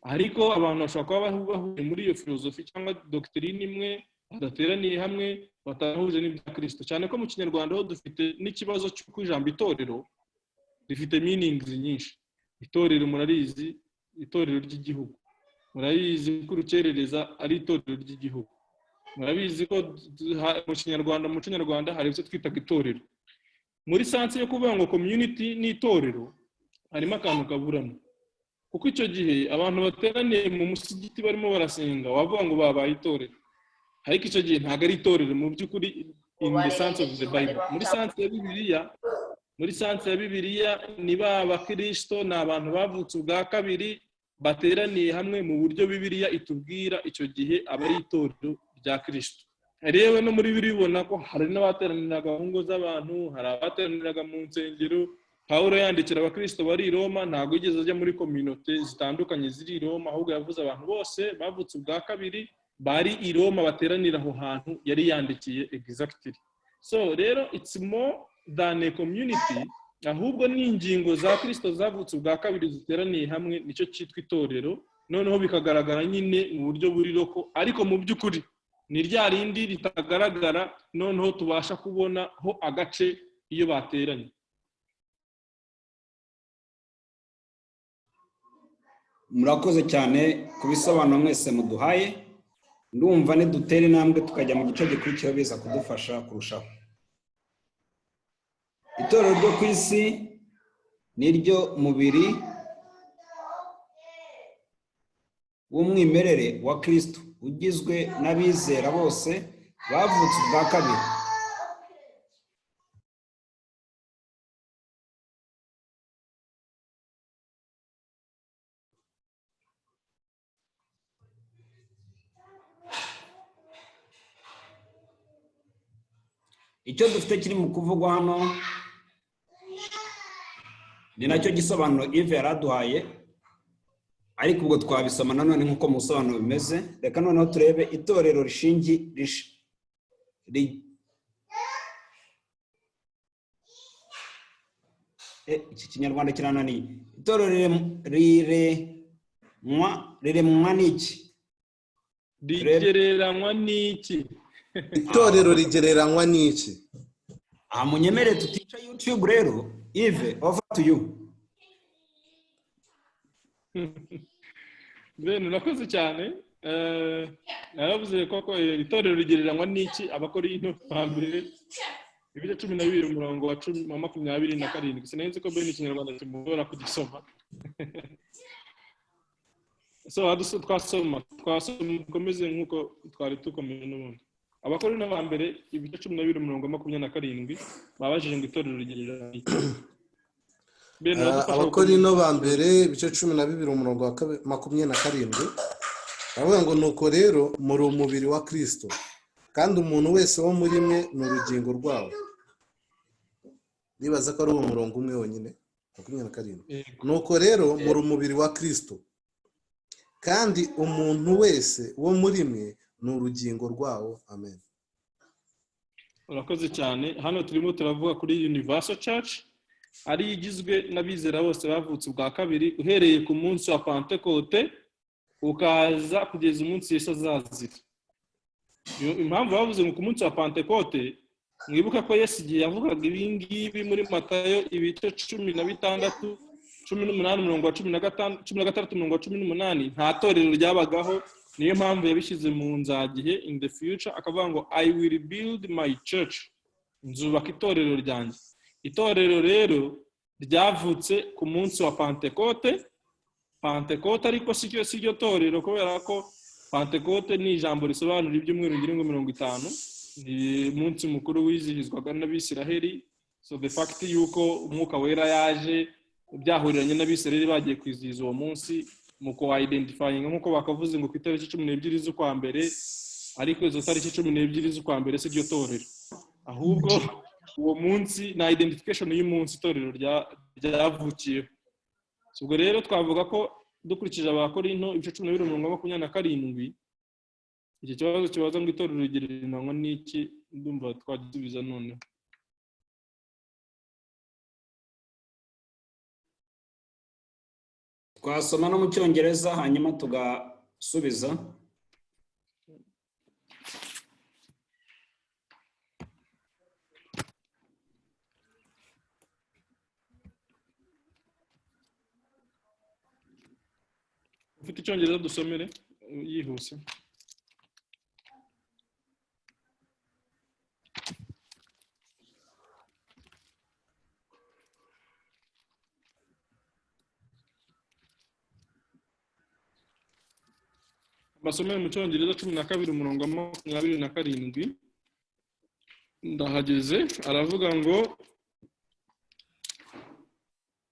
Ariko abantu bashobora kuba bahuye muri iyo filozofi cyangwa doctrine imwe badateraniye hamwe batahuje n'ibya Kristo. Cyane ko mu Kinyarwanda ho dufite n'ikibazo cy'uko ijambo itorero rifite meanings nyinshi. Itorero murarizi, itorero ry'igihugu. Murabizi ko urukerereza ari itorero ry'igihugu. Murabizi ko mu Kinyarwanda hari icyo twita itorero. Muri sanse yo kuvuga ngo community n'itorero harimo akantu kaburamo. Kuko icyo gihe abantu bateraniye mu musigiti barimo barasenga wavuga ngo babaye itorero. Ariko icyo gihe ntabwo ari itorero mu by'ukuri in the sense of the Bible. Muri sanse ya Bibiliya ni abakristo ni abantu bavutse ubwa kabiri bateraniye hamwe mu buryo Bibiliya itubwira icyo gihe aba ari itorero rya Kristo. Rewe no muri Bibiliya ubona ko hari n'abateraniraga mu ngo z'abantu, hari abateraniraga mu nsengero. Pawulo yandikira abakristo bari i Roma ntabwo yigeze ajya muri communauté zitandukanye ziri i Roma, ahubwo yavuze abantu bose bavutse ubwa kabiri bari i Roma bateranira aho hantu yari yandikiye exactly. So rero it's more than a community, ahubwo ni ingingo za Kristo zavutse ubwa kabiri ziteraniye hamwe, nicyo cyitwa itorero. Noneho bikagaragara nyine mu buryo buri loko, ariko mu by'ukuri ni rya rindi ritagaragara, noneho tubasha kubonaho agace iyo bateranye. Murakoze cyane ku bisobanuro mwese muduhaye. Ndumva nidutera intambwe tukajya mu gice gikurikiraho biza kudufasha kurushaho. Itorero ryo ku isi niryo mubiri w'umwimerere wa Kristo ugizwe n'abizera bose bavutse ubwa kabiri. Icyo dufite kiri mu kuvugwa hano ni nacyo gisobanuro Yves yaraduhaye, ariko ubwo twabisoma nanone nk'uko mu bisobanuro bimeze. Reka noneho turebe itorero iki kinyarwanda kirananiye. Itorero riremwa n'iki? Rigereranywa n'iki? Itorero rigereranywa n'iki? Munyemere tutica YouTube rero. Yves, over to you. Ben, urakoze cyane. Naravuze koko itorero rigereranywa n'iki? Abakorinto ba mbere ibice 12 umurongo wa 27. Sinenze ko Ben ikinyarwanda kimugora kugisoma. So twasoma komeze nkuko twari tukomeje n'ubundi. Abakorinto ba mbere ibice 12 umurongo wa 27 babajije ngo itorero rigereranywa n'iki? Abakorinto ba mbere ibice 12 umurongo wa 27 avuga ngo nuko rero muri umubiri wa Kristo kandi umuntu wese wo muri mwe ni urugingo rwawo. Nibaza ko ari uwo murongo umwe wonyine 27. Nuko rero muri umubiri wa Kristo kandi umuntu wese wo muri mwe ni urugingo rwawo. Amen. Urakoze cyane. Hano turimo turavuga kuri Universal Church, ari igizwe n'abizera bose bavutse ubwa kabiri uhereye ku munsi wa Pentecote ukaza kugeza umunsi Yesu azazira. Impamvu bavuze ngo ku munsi wa Pentecote, mwibuka ko Yesu igihe yavugaga ibingibi muri Matayo ibice 16 18 umurongo wa 16 umurongo wa 18 nta torero ryabagaho. Niyo mpamvu yabishyize mu nzagihe in the future akavuga ngo I will build my church, nzubaka itorero ryanjye. Itorero rero ryavutse ku munsi wa Pentecote. Pentecote ariko si ryo torero, kubera ko Pentecote ni ijambo risobanura ibyumweru 50. Ni umunsi mukuru wizihizwaga n'Abisiraheli. So the fact yuko umwuka wera yaje byahuriranye n'Abisiraheli bagiye kwizihiza uwo munsi mu ko identifying nk'uko bakavuze ngo ku itariki 12 z'ukwa mbere, ariko izo tariki 12 z'ukwa mbere si ryo torero, ahubwo uwo munsi na identification y'umunsi itorero ryavukiye. Ubwo rero twavuga ko dukurikije Abakorinto ibice 12 umurongo wa 27 iki kibazo kibaza ngo itorero rigereranywa n'iki, ndumva twagisubiza none. Twasoma no mu Cyongereza hanyuma tugasubiza. Ufite Icyongereza dusomere yihuse. Basomere mu Cyongereza 12 umurongo wa 27. Ndahageze. Aravuga ngo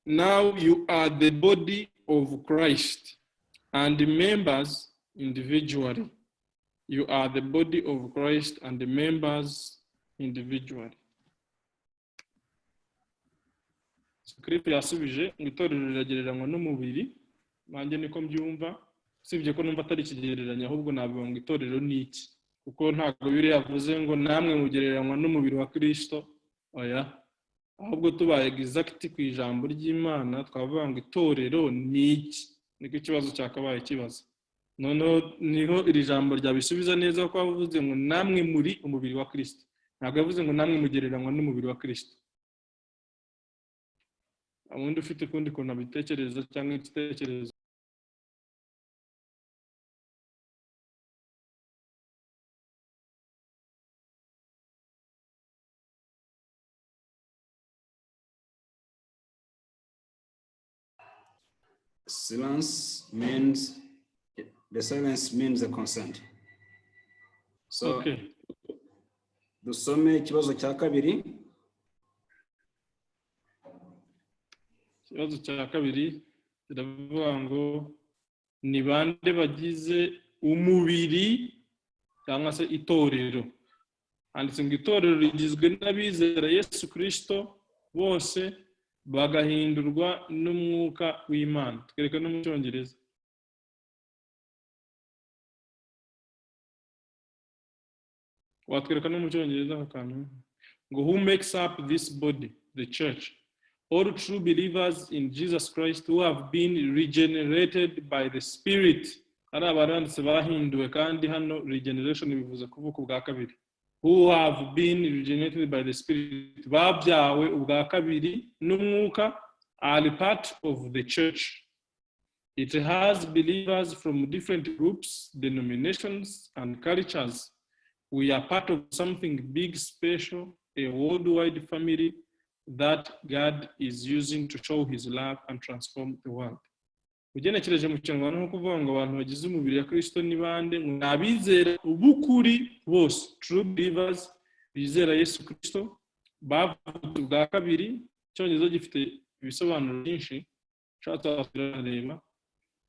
now you are the body of Christ and the members individually. You are the body of Christ and the members individually. Kristo yasubije ngo itorero riragereranywa n'umubiri. Nanjye niko mbyumva, sibye ko numva atari kigereranya, ahubwo navuga ngo itorero ni iki, kuko ntabwo Bibiliya yavuze ngo namwe mugereranywa n'umubiri wa Kristo. Oya, ahubwo tubaye exact ku ijambo ry'Imana twavuga ngo itorero ni iki. Niko ikibazo cyakabaye kibazo. Noneho niho iri jambo ryabisubiza neza, ko bavuze ngo namwe muri umubiri wa Kristo. Ntabwo yavuze ngo namwe mugereranywa n'umubiri wa Kristo. Amundi ufite kundi kuntu abitekereza cyangwa igitekerezo. Silence means the consent. So okay. dusome ikibazo cya kabiri. Ikibazo cya kabiri kiravuga ngo ni bande bagize umubiri cyangwa se itorero. Handitse ngo itorero rigizwe n'abizera Yesu Kristo bose bagahindurwa n'umwuka w'Imana. Twereka no mu Cyongereza. Watwereka no mu Cyongereza akantu ngo who makes up this body, the church, all true believers in Jesus Christ who have been regenerated by the Spirit. Ari abaranditse bahinduwe, kandi hano regeneration bivuze kuvuka ubwa kabiri. Who have been regenerated by the Spirit, babyawe ubwa kabiri n'umwuka, are part of the church. It has believers from different groups, denominations, and cultures. We are part of something big, special, a worldwide family that God is using to show his love and transform the world. Ugenekereje mu Kinyarwanda nko kuvuga ngo abantu bagize umubiri ya Kristo ni bande? Nabizera ubukuri bose, true believers, bizera Yesu Kristo, bavutse ubwa kabiri. Icyongereza gifite ibisobanuro byinshi, cyatwararema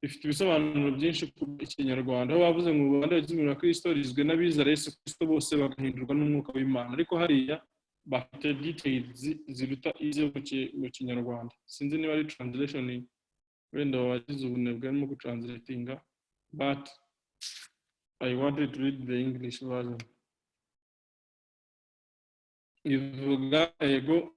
bifite ibisobanuro byinshi ku Kinyarwanda. Aho bavuze ngo Rwanda bagize umubiri wa Kristo rigizwe n'abizera Yesu Kristo bose bagahindurwa n'umwuka w'Imana. Ariko hariya bafite details ziruta izo mu Kinyarwanda. Sinzi niba ari translation wenda wagize ubunebwe arimo gutranslatinga, but I wanted to read the English version. Ivuga ego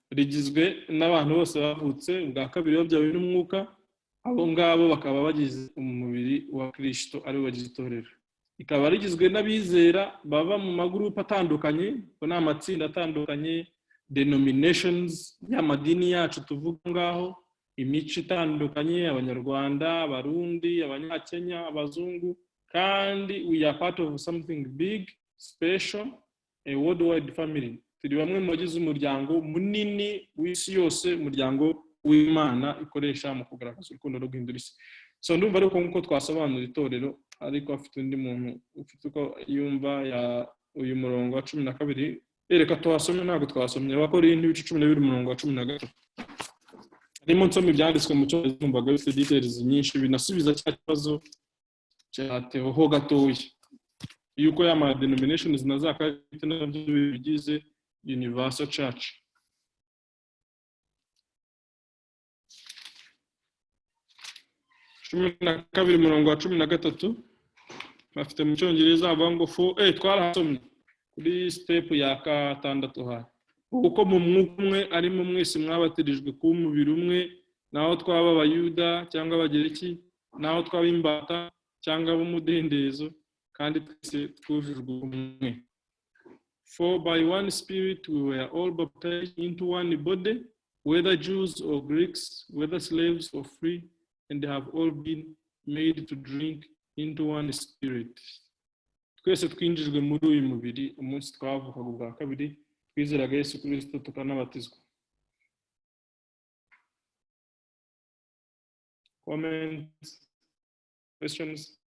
rigizwe n'abantu bose bavutse ubwa kabiri babyawe n'umwuka, abo ngabo bakaba bagize umubiri wa Kristo, ari bagize itorero. Ikaba rigizwe n'abizera baba mu magurupe atandukanye, ko ni amatsinda atandukanye, denominations y'amadini yacu tuvuga ngaho, imico itandukanye, Abanyarwanda, Abarundi, Abanyakenya, Abazungu, kandi we are part of something big, special, a worldwide family. Turi bamwe mu bagize umuryango munini w'isi yose, umuryango w'Imana ikoresha mu kugaragaza urukundo rwo guhindura isi. So ndumva ariko nkuko twasobanura itorero, ariko afite undi muntu ufite uko yumva ya uyu murongo wa 12. Reka tuhasome, ntabwo twasomye Abakorinto 12 umurongo wa 13. Harimo nsoma ibyanditswe mu Cyongereza, numvaga bifite details nyinshi binasubiza cya kibazo cya Theo ho gatoya, yuko ya denominations na za karite nabyo bigize Universal Church. Kabiri murongo wa 13 bafite mu Cyongereza avuga ngo twarasomye kuri step ya 6 ha uko mu mwuka umwe ari mu mwese mwabatirijwe ku mubiri umwe, naho twaba Abayuda cyangwa Abagereki, naho twaba imbata cyangwa ab'umudendezo, kandi twese twujujwe umwe. For by one Spirit we were all baptized into one body, whether Jews or Greeks, whether slaves or free, and they have all been made to drink into one Spirit. Twese twinjijwe muri uyu mubiri umunsi twavukaga ubwa kabiri, twizeraga Yesu Kristo tukanabatizwa. Comments? Questions?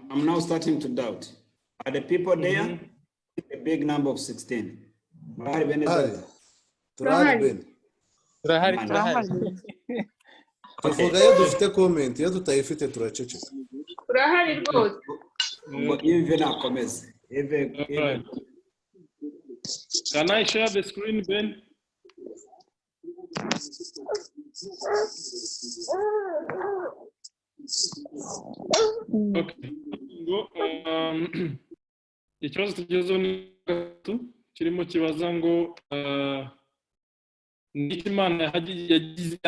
I'm now starting to doubt. Are the people there? A big number of 16. Turahari bene data. Turahari. Tuvuga iyo dufite comment, iyo tutayifite turaceceka. Turahari rwose. Even nakomeze. Can I share the screen, Ben? Okay. Ikibazo tugezeho ni gatatu, kirimo kibaza ngo n'iki Imana yagize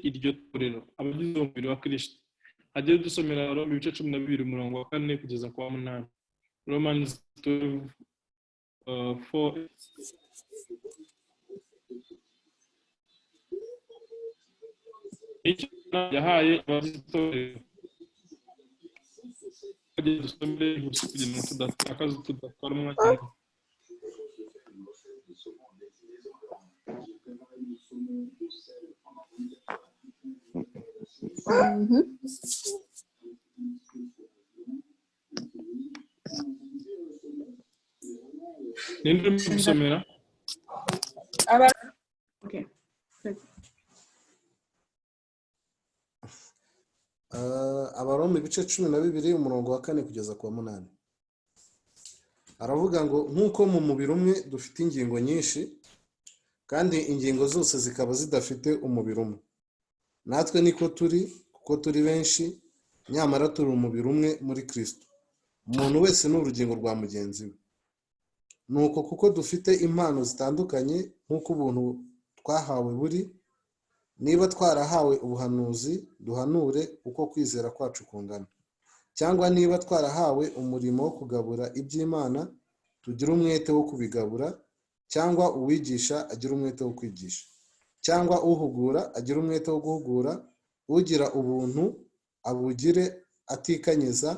iryo torero, abagize umubiri wa Kristo. Hagiye dusomera Roma ibice 12 umurongo wa 4 kugeza kwa 8. Romans 12:4. Yahaye abagize itorero. Hagiye dusomere gusa kugira ngo tudatakaza tudatwara umwanya. ninde urimo gusomera Okay. Abaroma ibice 12 umurongo wa 4 kugeza ku wa 8 aravuga ngo nk'uko mu mubiri umwe dufite ingingo nyinshi kandi ingingo zose zikaba zidafite umubiri umwe, natwe niko turi kuko turi benshi nyamara turi umubiri umwe muri Kristo, umuntu wese ni urugingo rwa mugenzi we. Nuko kuko dufite impano zitandukanye nk'uko ubuntu twahawe buri, niba twarahawe ubuhanuzi duhanure uko kwizera kwacu kungana, cyangwa niba twarahawe umurimo wo kugabura iby'Imana tugire umwete wo kubigabura, cyangwa uwigisha agira umwete wo kwigisha, cyangwa uhugura agira umwete wo guhugura, ugira ubuntu abugire atikanyiza,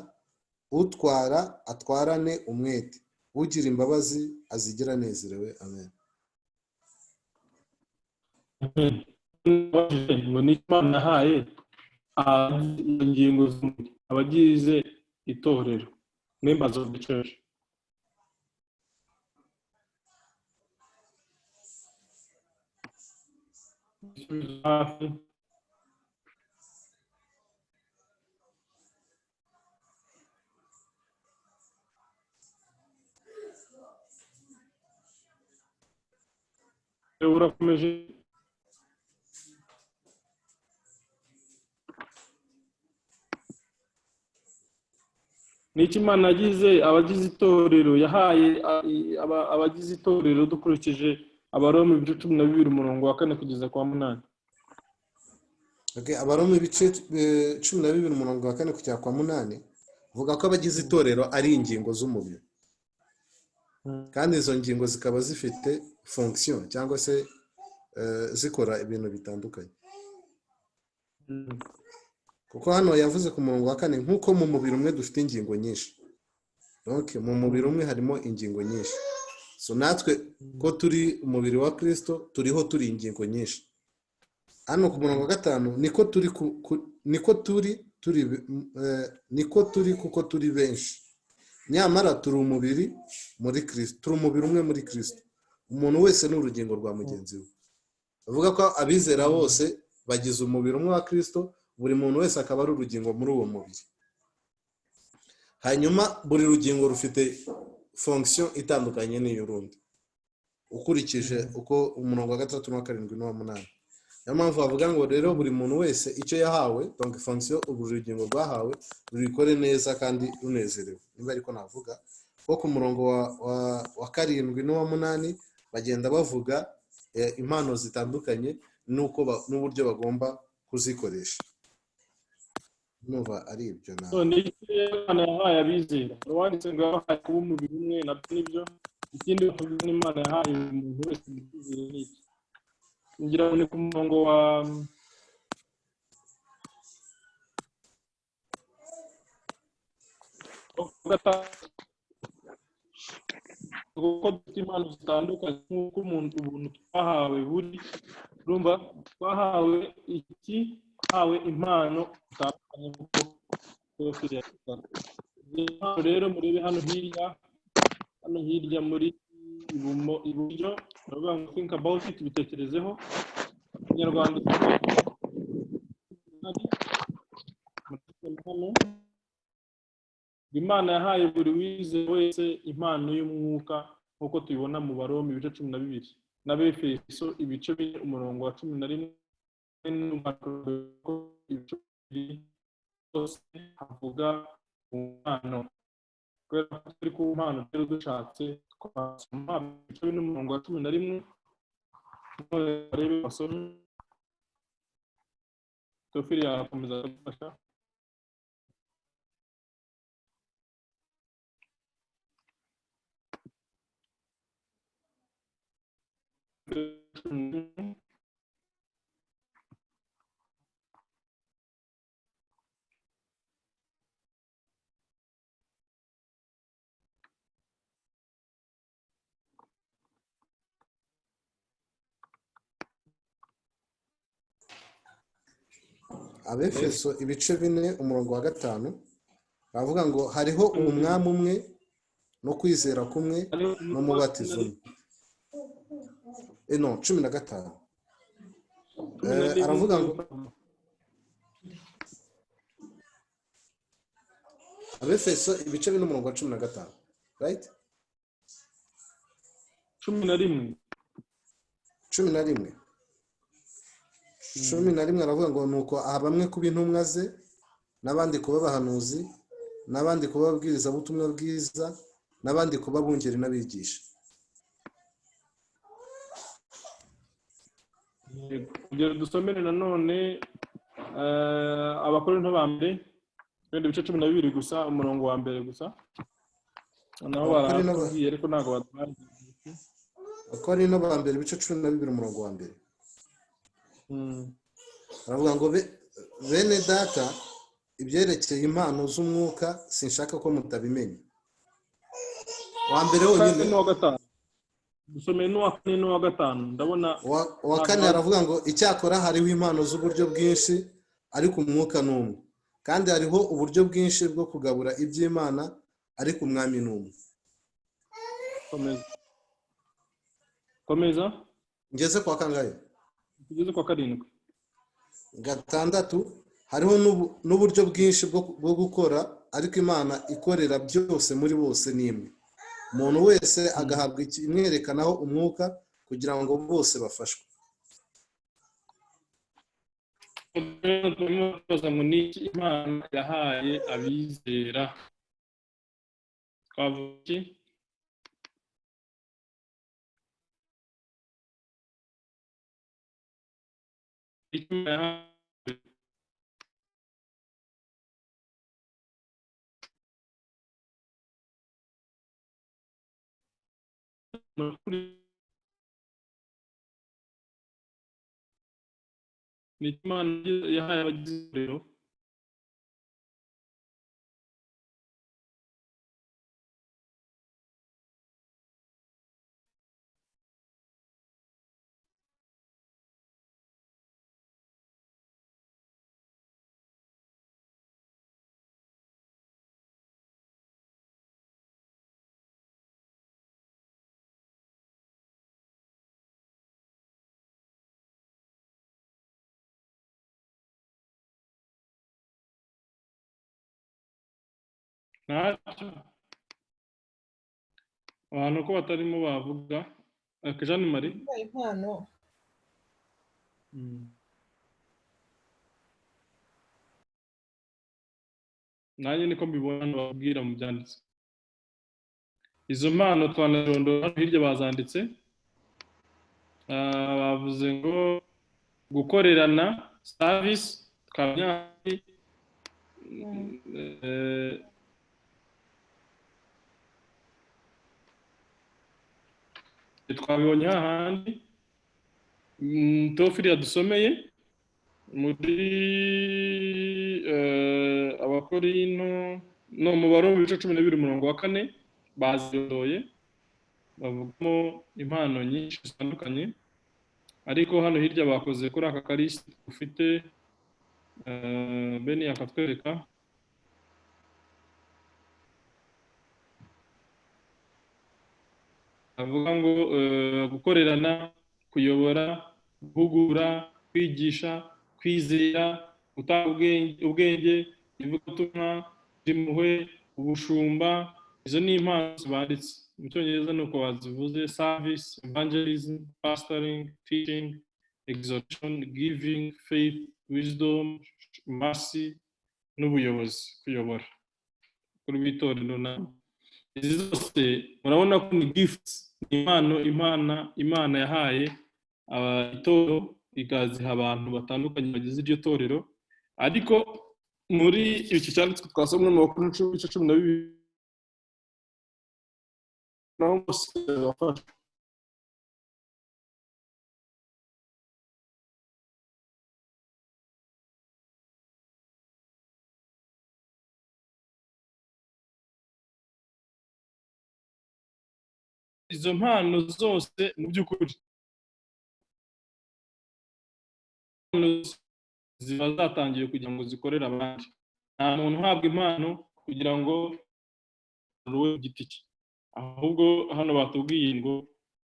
utwara atwarane umwete, ugira imbabazi azigira anezerewe. Amen. ngo ni Imana yahaye ingingo z'umubiri abagize itorero, members of the church. Urakomeje n'iki Imana yagize abagize itorero, yahaye abagize itorero dukurikije Abaroma ibice 12 umurongo wa 4 kugeza kwa 8. Okay, Abaroma ibice 12 umurongo wa 4 kugeza kwa 8 vuga ko abagize itorero ari ingingo z'umubiri, kandi izo ngingo zikaba zifite fonction cyangwa se zikora ibintu bitandukanye. Kuko hano yavuze ku murongo wa 4 nk'uko mu mubiri umwe dufite ingingo nyinshi. Donc mu mubiri umwe harimo ingingo nyinshi. So natwe ko turi umubiri wa Kristo turiho turi ingingo nyinshi. Hano ku murongo wa 5 niko turi kuko turi benshi. Nyamara turi umubiri muri Kristo, turi umubiri umwe muri Kristo. Umuntu wese ni urugingo rwa mugenzi we. Bavuga ko abizera bose bagize umubiri umwe wa Kristo, buri muntu wese akaba ari urugingo muri uwo mubiri. Hanyuma buri rugingo rufite fonction itandukanye n'iy'urundi ukurikije uko umurongo wa 3 n'uwa 7 n'uwa 8. Niyo mpamvu bavuga ngo rero buri muntu wese icyo yahawe, donc fonction ubu rugingo rwahawe rurikore neza kandi runezerewe. Niba ariko navuga ko ku murongo wa 7 n'uwa 8 bagenda bavuga impano zitandukanye n'uburyo bagomba kuzikoresha. Nuba ari ibyo nawe. So ni Imana yahaye abizera. Wanditse ngo yahaye kuba umubiri umwe, nabyo nibyo. Ikindi bavuga ni Imana yahaye umuntu wese kwizera n'iki. Ngira ngo ni ku murongo wa kuko dufite impano zitandukanye nk'uko ubuntu twahawe buri, urumva twahawe iki, twahawe impano zitandukanye kuko impano rero murebe hano hirya muri iburyo baravuga ngo think about it, bitekerezeho. Ikinyarwanda hano Imana yahaye buri wize wese impano y'umwuka nk'uko tubibona mu Baroma ibice 12 n'Abefeso ibice 4 umurongo wa 11 hose havuga impano. Kubera ko turi ku mpano rero dushatse twasoma ibice 4 umurongo wa 11 barebe basome. Tofiri yakomeza gufasha. Abefeso ibice 4 umurongo wa 5 bavuga ngo hariho umwami umwe no kwizera kumwe n'umubatizo umwe. No 15 aravuga ngo Abefeso ibice 4 umurongo wa 15, right? 11 aravuga ngo nuko bamwe kuba intumwa ze n'abandi kuba abahanuzi n'abandi kuba ababwiriza butumwa bwiza n'abandi kuba abungeri n'abigisha. Kugira dusomere nanone Abakorinto ba mbere ibice 12 gusa umurongo wa mbere gusa naho baratubwiye ariko ntabwo batwaye. Abakorinto ba mbere ibice 12 umurongo wa mbere aravuga ngo bene data ibyerekeye impano z'umwuka sinshaka ko mutabimenya. Wa mbere wonyine no gatanu dusomeye n'uwa 4 n'uwa 5 ndabona wa 4 aravuga ngo icyakora hariho impano z'uburyo bwinshi ariko umwuka n'umwe, kandi hariho uburyo bwinshi bwo kugabura iby'Imana ariko umwami n'umwe. Komeza ngeze kwa kangahe? Ngeze kwa 7. 6 hariho n'uburyo bwinshi bwo gukora ariko Imana ikorera byose muri bose n'imwe. Umuntu wese agahabwa imwerekanaho umwuka kugira ngo bose bafashwe. Imana yahaye abizera twavuye ni Imana yahaye abagizero abantu ko batarimo bavuga Jeanne Marie impano nanjye niko mbibona babwira mu byanditse. Izo mpano twanarondora hirya bazanditse bavuze ngo gukorerana service twabnyari twabibonye hahandi Tofili yadusomeye muri Abakorinto no mubaro w'ibice 12 umurongo wa 4 bazirondoye bavugamo impano nyinshi zitandukanye, ariko hano hirya bakoze kuri aka karisiti ufite Beni akatwereka avuga ngo gukorerana, kuyobora, guhugura, kwigisha, kwizera, gutanga ubwenge, ivugabutumwa, impuhwe, ubushumba. Izo ni impano zibanditse mu Cyongereza nuko wazivuze: service, evangelism, pastoring, teaching, exhortation, giving, faith, wisdom, mercy n'ubuyobozi, kuyobora kuri w'itorero. Izi zose murabona ko ni gifts, impano Imana yahaye itorero igaziha abantu batandukanye bagize iryo torero. Ariko muri iki cyanditswe twasomwe mu Abakorinto 12 naho bose bafasha izo mpano zose mu by'ukuri ziba zatangiye kugira ngo zikorere abandi. Nta muntu uhabwa impano kugira ngo ruwe ku giti cye, ahubwo hano batubwiye ngo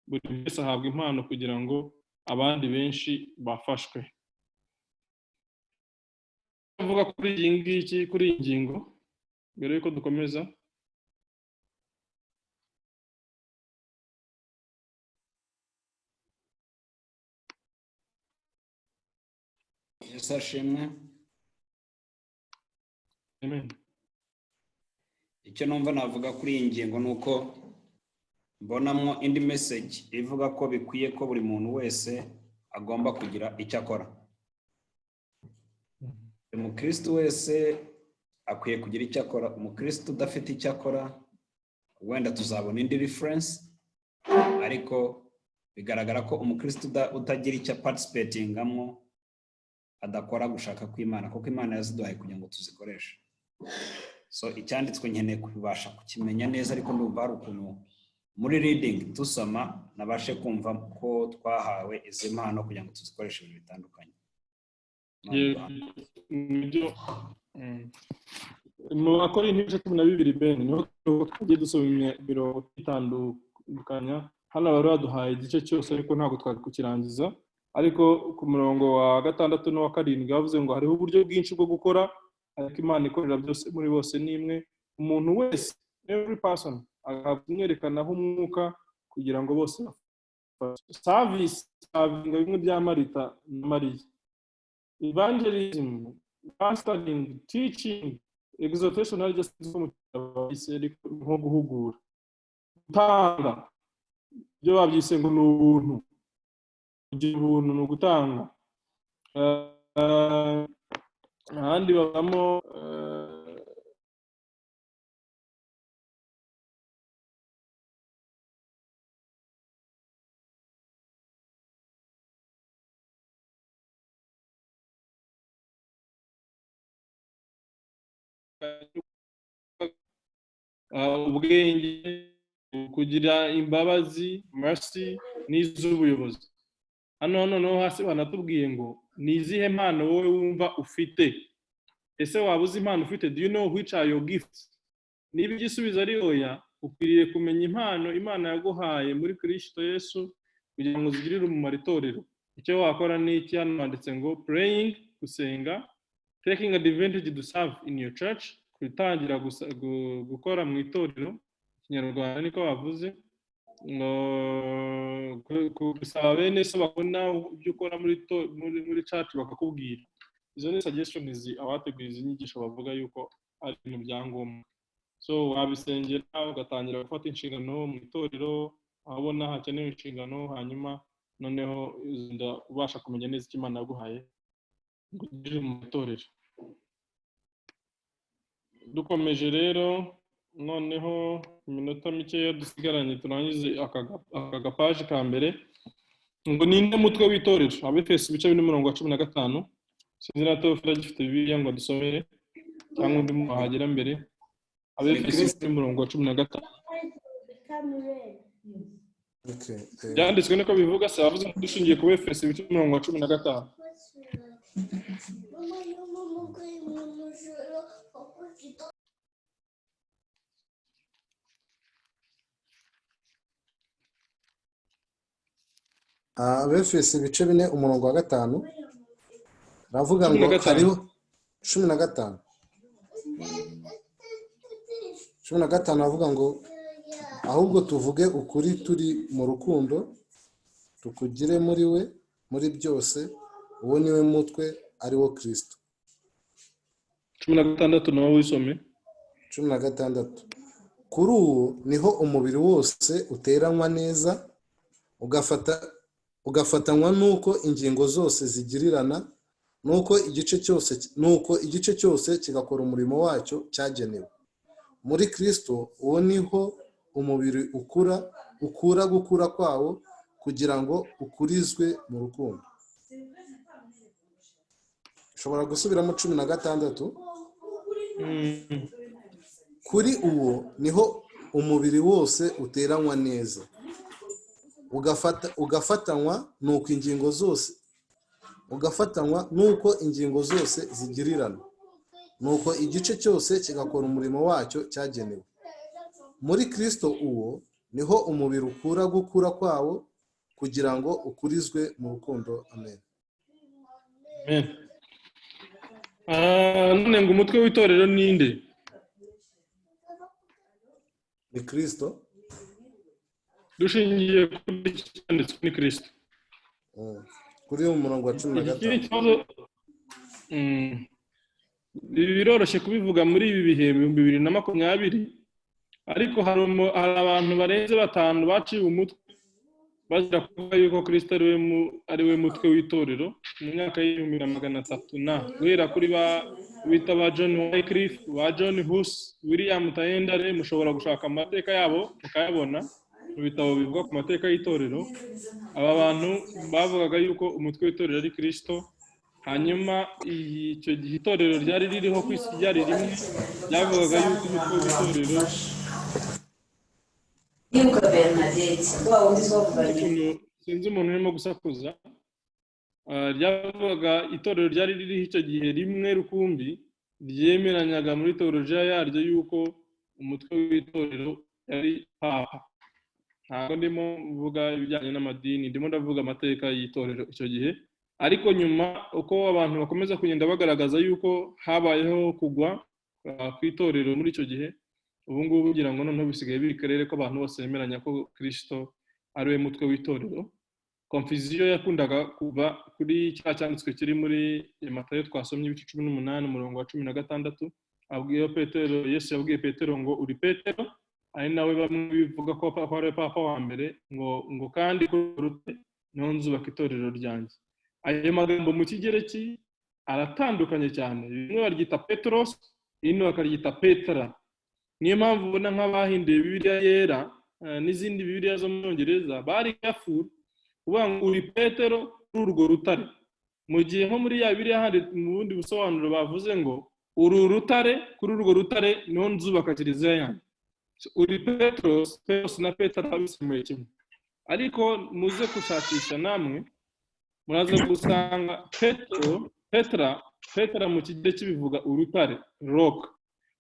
buri wese ahabwa impano kugira ngo abandi benshi bafashwe. Avuga kuri iyi ngingo mbere yuko dukomeza. Yesu ashimwe. Amen. Icyo numva navuga kuri iyi ngingo ni uko mbonamo indi message ivuga ko bikwiye ko buri muntu wese agomba kugira icyo akora. Umukristo wese akwiye kugira icyo akora. Umukristo udafite icyo akora wenda tuzabona indi reference, ariko bigaragara ko umukristo utagira icyo participatingamo adakora gushaka kw'Imana, kuko Imana yaziduhaye kugira ngo tuzikoreshe. So icyanditswe nkeneye kubasha kukimenya neza, ariko ndumva hari ukuntu muri reading tusoma nabashe kumva ko twahawe izi mpano kugira ngo tuzikoreshe ibintu bitandukanye. Mu Bakorinto 12 Ben niho twagiye dusoma imirongo itandukanya. Hano bari baduhaye igice cyose ariko ntabwo twari kukirangiza, ariko ku murongo wa 6 no wa 7 bavuze ngo hariho uburyo bwinshi bwo gukora, ariko Imana ikorera byose muri bose nimwe. Umuntu wese, every person, akamwerekanaho umwuka kugira ngo bose service bimwe bya Marita na Mariya, evangelism, pastoring, teaching, exhortation, ari just nko guhugura, gutanga byo babyise ngo ni ubuntu. Kugira ubuntu ni ugutanga. Ahandi babamo ubwenge, kugira imbabazi, mercy, n'iz'ubuyobozi. Hano noneho hasi banatubwiye ngo ni izihe mpano wowe wumva ufite. Ese waba uzi impano ufite? Do you know which are your gifts? Niba igisubizo ari oya, ukwiriye kumenya impano Imana yaguhaye muri Kristo Yesu kugira ngo zigirire umumaro itorero. Icyo wakora ni iki? Hano handitse ngo praying, gusenga, taking advantage to serve in your church, kwitangira gukora mu itorero. Ikinyarwanda niko bavuze, gusaba bene so bakona ibyo ukora muri church bakakubwira. Izo ni suggestions abateguye izi nyigisho bavuga yuko ari ibintu bya ngombwa. So wabisengera ugatangira gufata inshingano mu itorero, abona hakenewe inshingano, hanyuma noneho ubasha kumenya neza icyo Imana yaguhaye kugirira mu itorero. Dukomeje rero, noneho iminota mikeya dusigaranye turangize aka gapaje ka mbere. Ngo ninde mutwe w'itorero? Abefeso ibice 15. Sinzi na Teofila gifite Bibiliya ngo dusomere cyangwa undi muhagera mbere. Abefeso 15. Byanditswe niko bivuga, se bavuze ko dushingiye ku Efeso ibice 15. Abefeso ibice 4:5 ravuga ngo hariho 15. 15 avuga ngo ahubwo tuvuge ukuri turi mu rukundo, tukugire muri we muri byose, uwo niwe mutwe ari wo Kristo. 16 nawe wisome. 16 kuri uwo niho umubiri wose uteranwa neza, ugafatanywa nuko ingingo zose zigirirana, nuko igice cyose kigakora umurimo wacyo cyagenewe. Muri Kristo uwo niho umubiri ukura gukura kwawo kugira ngo ukurizwe mu rukundo. Ushobora gusubiramo 16. Kuri uwo niho umubiri wose uteranwa neza, ugafatanywa nuko ingingo zose ugafatanywa n'uko ingingo zose zigirirana, nuko igice cyose kigakora umurimo wacyo cyagenewe. Muri Kristo uwo niho umubiri ukura gukura kwawo kugira ngo ukurizwe mu rukundo. Amen. None ngo umutwe w'itorero ninde? Ni Kristo. Dushingiye kuri cyanditswe ni Kristo. Kuri umurongo wa 15. Biroroshye kubivuga muri ibi bihe 2020, ariko hari abantu barenze 5 baciye umutwe bazira kuvuga yuko Kristo ari we mutwe w'itorero mu myaka y'1300 guhera kuri bita ba John Wycliffe, ba John Huss, William Tyndale. Mushobora gushaka amateka yabo mukayabona mu bitabo bivuga ku mateka y'itorero. Aba bantu bavugaga yuko umutwe w'itorero ari Kristo. Hanyuma icyo gihe itorero ryari ririho ku isi ryari rimwe, ryavugaga yuko umutwe w'itorero sinzi umuntu urimo gusakuza, ryavugaga itorero ryari ririho icyo gihe rimwe rukumbi, ryemeranyaga muri teolojiya yaryo yuko umutwe w'itorero yari papa. Ntabwo ndimo mvuga ibijyanye n'amadini, ndimo ndavuga amateka y'itorero icyo gihe. Ariko nyuma uko abantu bakomeza kugenda bagaragaza yuko habayeho kugwa ku itorero muri icyo gihe, ubu ngubu kugira ngo noneho bisigaye biri karere ko abantu bose bemeranya ko Kristo ari we mutwe w'itorero. Confusion yakundaga kuva kuri cya cyanditswe kiri muri Matayo twasomye ibice 18 umurongo wa 16, abwiye Petero, Yesu yabwiye Petero ngo uri Petero, ari nawe bamwe bivuga ko ari papa wa mbere, ngo kandi kurute niho nzubaka itorero ryanjye. Ayo magambo mu kigereki aratandukanye cyane, bimwe baryita Petros, ino bakaryita Petra. Niyo mpamvu ubona nk'abahinduye Bibiliya yera n'izindi Bibiliya zo mu Cyongereza bari careful kuvuga ngo uri Petero kuri urwo rutare, mu gihe nko muri ya Bibiliya handi mu bundi busobanuro bavuze ngo uri urutare, kuri urwo rutare niho nzubaka kiliziya yanjye. Uri Petros na Petra bisemuye kimwe, ariko muze gushakisha namwe muraza gusanga Petra mu kigereki bivuga urutare, rock,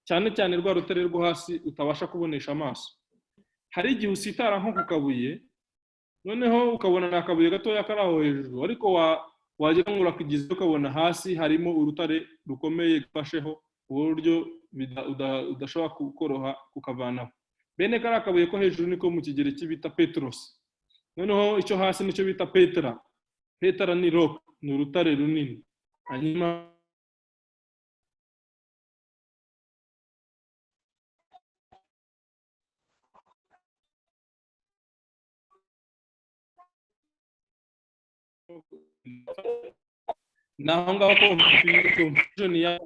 cyane cyane rwa rutare rwo hasi utabasha kubonesha amaso. Hari igihe usitara nko ku kabuye, noneho ukabona n'akabuye gatoya kari aho hejuru, ariko wagira ngo urakigize ukabona hasi harimo urutare rukomeye gufasheho uburyo udashobora kukoroha kukavanaho. Bene kari akabuye ko hejuru niko mu kigereki bita Petros, noneho icyo hasi nicyo bita Petra. Petra ni rock, ni urutare runini. Hanyuma naho ngaho confusion ya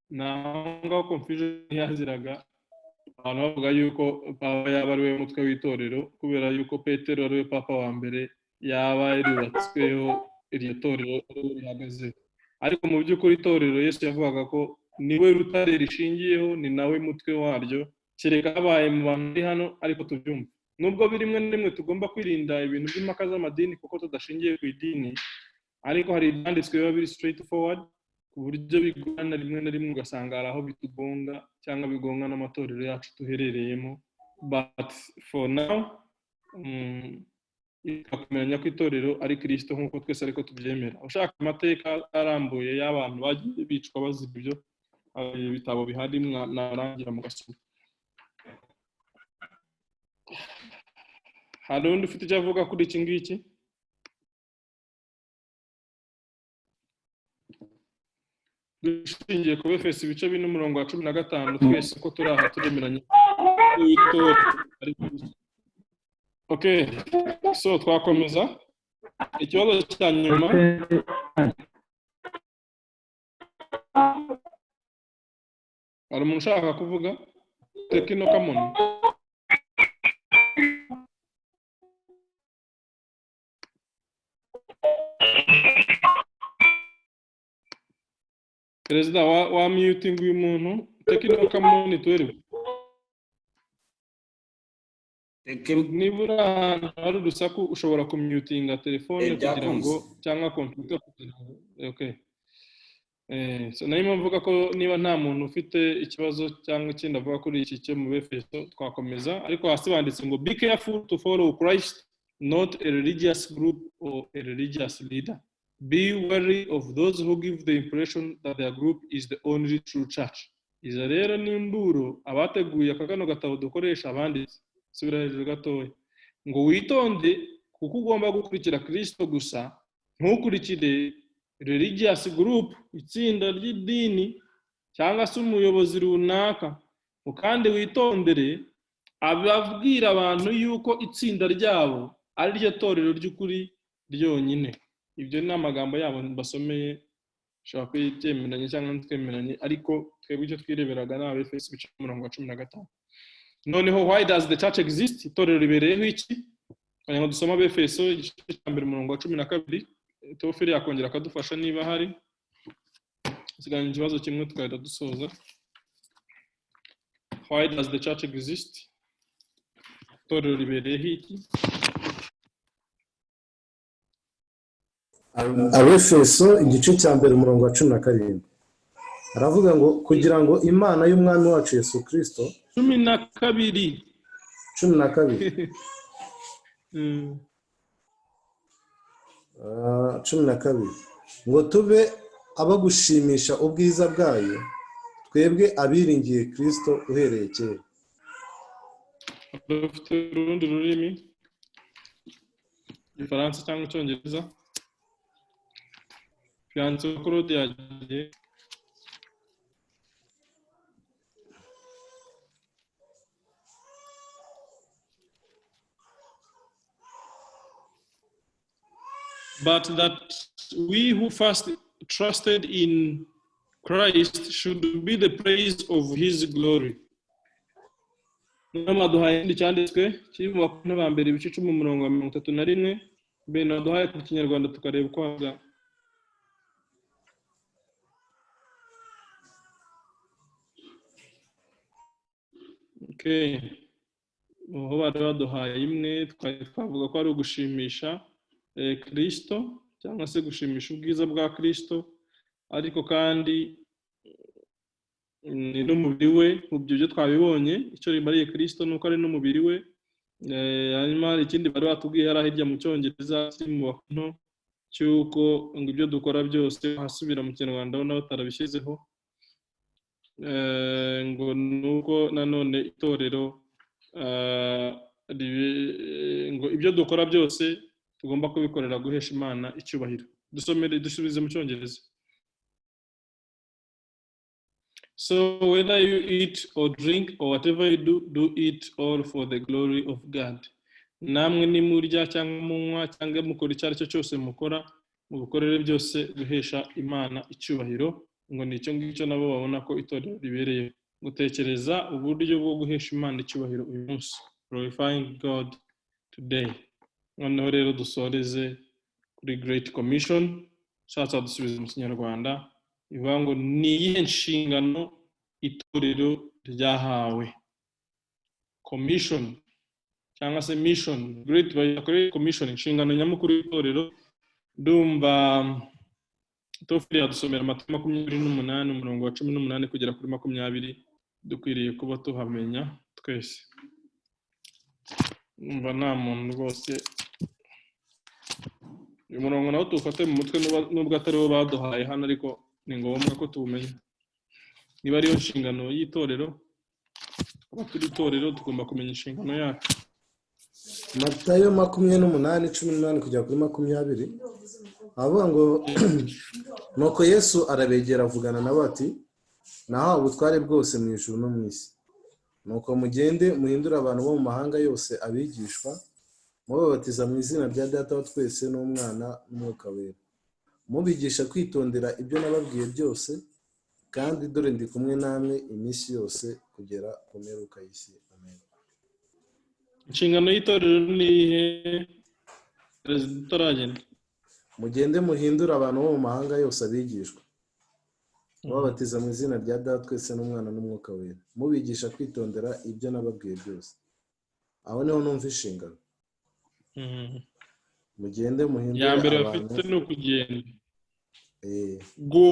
naho confusion yaziraga abantu bavuga yuko papa yaba ari we mutwe w'itorero, kubera yuko Petero ari we papa wa mbere yaba yarubatsweho iryo torero rihagaze. Ariko mu by'ukuri itorero Yesu yavugaga ko niwe rutare rishingiyeho, ni nawe mutwe waryo, kereka habaye mu bantu ari hano ariko tubyumva. Nubwo birimwe n'imwe tugomba kwirinda ibintu by'impaka z'amadini kuko tudashingiye ku idini, ariko hari ibyanditswe biba biri straight forward ku buryo bigorana rimwe na rimwe ugasanga hari aho bitugonga cyangwa bigonga n'amatorero yacu tuherereyemo. But for now ikakumenya ko itorero ari Kristo nk'uko twese ariko tubyemera. Ushaka amateka arambuye y'abantu bagiye bicwa bazira ibyo, ibitabo bihari narangira mu gasoma. Hari undi ufite icyo avuga kuri iki ngiki? Dushingiye ku Efeso ibice 4:15 twese ko turi aha turemeranya w'itorero ari Kristo. Okay, so twakomeza ikibazo cya nyuma. Hari umuntu ushaka kuvuga? Tekino Kamoni. Perezida wa muting uyu muntu tekino kamuni 12 nibura hari urusaku ushobora kumyutinga telefone kugira ngo cyangwa computer kugira ngo okay so nayo mvuga ko niba nta muntu ufite ikibazo cyangwa ikindi avuga kuri iki cyo mu Efeso twakomeza ariko hasi banditse ngo be careful to follow Christ, not a religious group or a religious leader. Be wary of those who give the impression that their group is the only true church. Iza rero ni imburo abateguye akagano gatabo dukoresha abanditse subira hejuru gatoya ngo witonde kuko ugomba gukurikira Kristo gusa ntukurikire religious group itsinda ry'idini cyangwa se umuyobozi runaka kandi witondere ababwira abantu yuko itsinda ryabo ari ryo torero ry'ukuri ryonyine. Ibyo ni amagambo yabo basomeye shaka kwitemeranya cyangwa ntwemeranye ariko twebwe icyo twireberaga na Efeso 15. Noneho why does the church exist? Itorero ribereyeho iki? Kanya ngo dusoma Efeso 1:12 Toferi yakongera akadufasha niba hari siganye ikibazo kimwe tukahita dusoza. Why does the church exist? Itorero ribereyeho iki? Abefeso igice cya mbere 17 aravuga ngo kugira ngo Imana y'umwami wacu Yesu Kristo 12 ngo tube abagushimisha ubwiza bwayo twebwe abiringiye Kristo uhereye kera. Dufite urundi rurimi Ifaransa cyangwa Icyongereza byanditse kuri rodi yagiye but that we who first trusted in Christ should be the praise of his glory. Namaduhaye ndi cyanditswe kiri mu bakuru ba mbere ibice 10:31 bene naduhaye ku Kinyarwanda tukareba uko haga. Okay. Aho baduhaye imwe twavuga ko ari ugushimisha Kristo cyangwa se gushimisha ubwiza bwa Kristo ariko kandi ni n'umubiri we mu byo twabibonye icyo rimariye Kristo nuko ari n'umubiri we. Hanyuma ikindi bari batubwiye hari hirya mu Cyongereza mu bakuntu cyuko ngo ibyo dukora byose hasubira mu Kinyarwanda naho tarabishyizeho ngo nuko nanone itorero ngo ibyo dukora byose tugomba kubikorera guhesha Imana icyubahiro. Dusomere dusubize mu Cyongereza. So whether you eat or drink or whatever you do, do it all for the glory of God. Namwe ni murya cyangwa munywa cyangwa mukora icyo aricyo cyose mukora mu bikorere byose guhesha Imana icyubahiro. Ngo nicyo ngicyo nabo babona ko itorero ribereye gutekereza uburyo bwo guhesha Imana icyubahiro uyu munsi. Glorifying God today. Noneho rero dusoreze kuri Great Commission. Shatse dusubize mu Kinyarwanda ivuga ngo ni iyihe nshingano itorero ryahawe. Commission cyangwa se mission. Great Commission inshingano nyamukuru y'itorero. Ndumva Toferi yadusomera Matayo 28:18 kugera kuri 20 dukwiriye kuba tuhamenya twese. Ndumva nta muntu rwose uyu murongo nawo tufate mu mutwe nubwo atari wo baduhaye hano ariko ni ngombwa ko tuwumenya. Niba ariyo nshingano y'itorero abaturi itorero tugomba kumenya inshingano yacu. Matayo 28:18 kugera kuri 20 avuga ngo nuko Yesu arabegera avugana nabo ati nahawe ubutware bwose mu ijuru no mu isi. Nuko mugende muhindura abantu bo mu mahanga yose abigishwa mubabatiza mu izina rya Data wa twese n'Umwana n'Umwuka wera mubigisha kwitondera ibyo nababwiye byose kandi dore ndi kumwe namwe iminsi yose kugera ku mperuka y'isi. Amen. Inshingano y'itorero ni ihe Perezida aragenda. Mugende muhindura abantu bo mu mahanga yose abigishwa. babatiza mu izina rya Data twese n'Umwana n'Umwuka wera, mubigisha kwitondera ibyo nababwiye byose. Aho niho numva inshingano. Mugende muhindure ya mbere abantu. bafite ni ukugenda go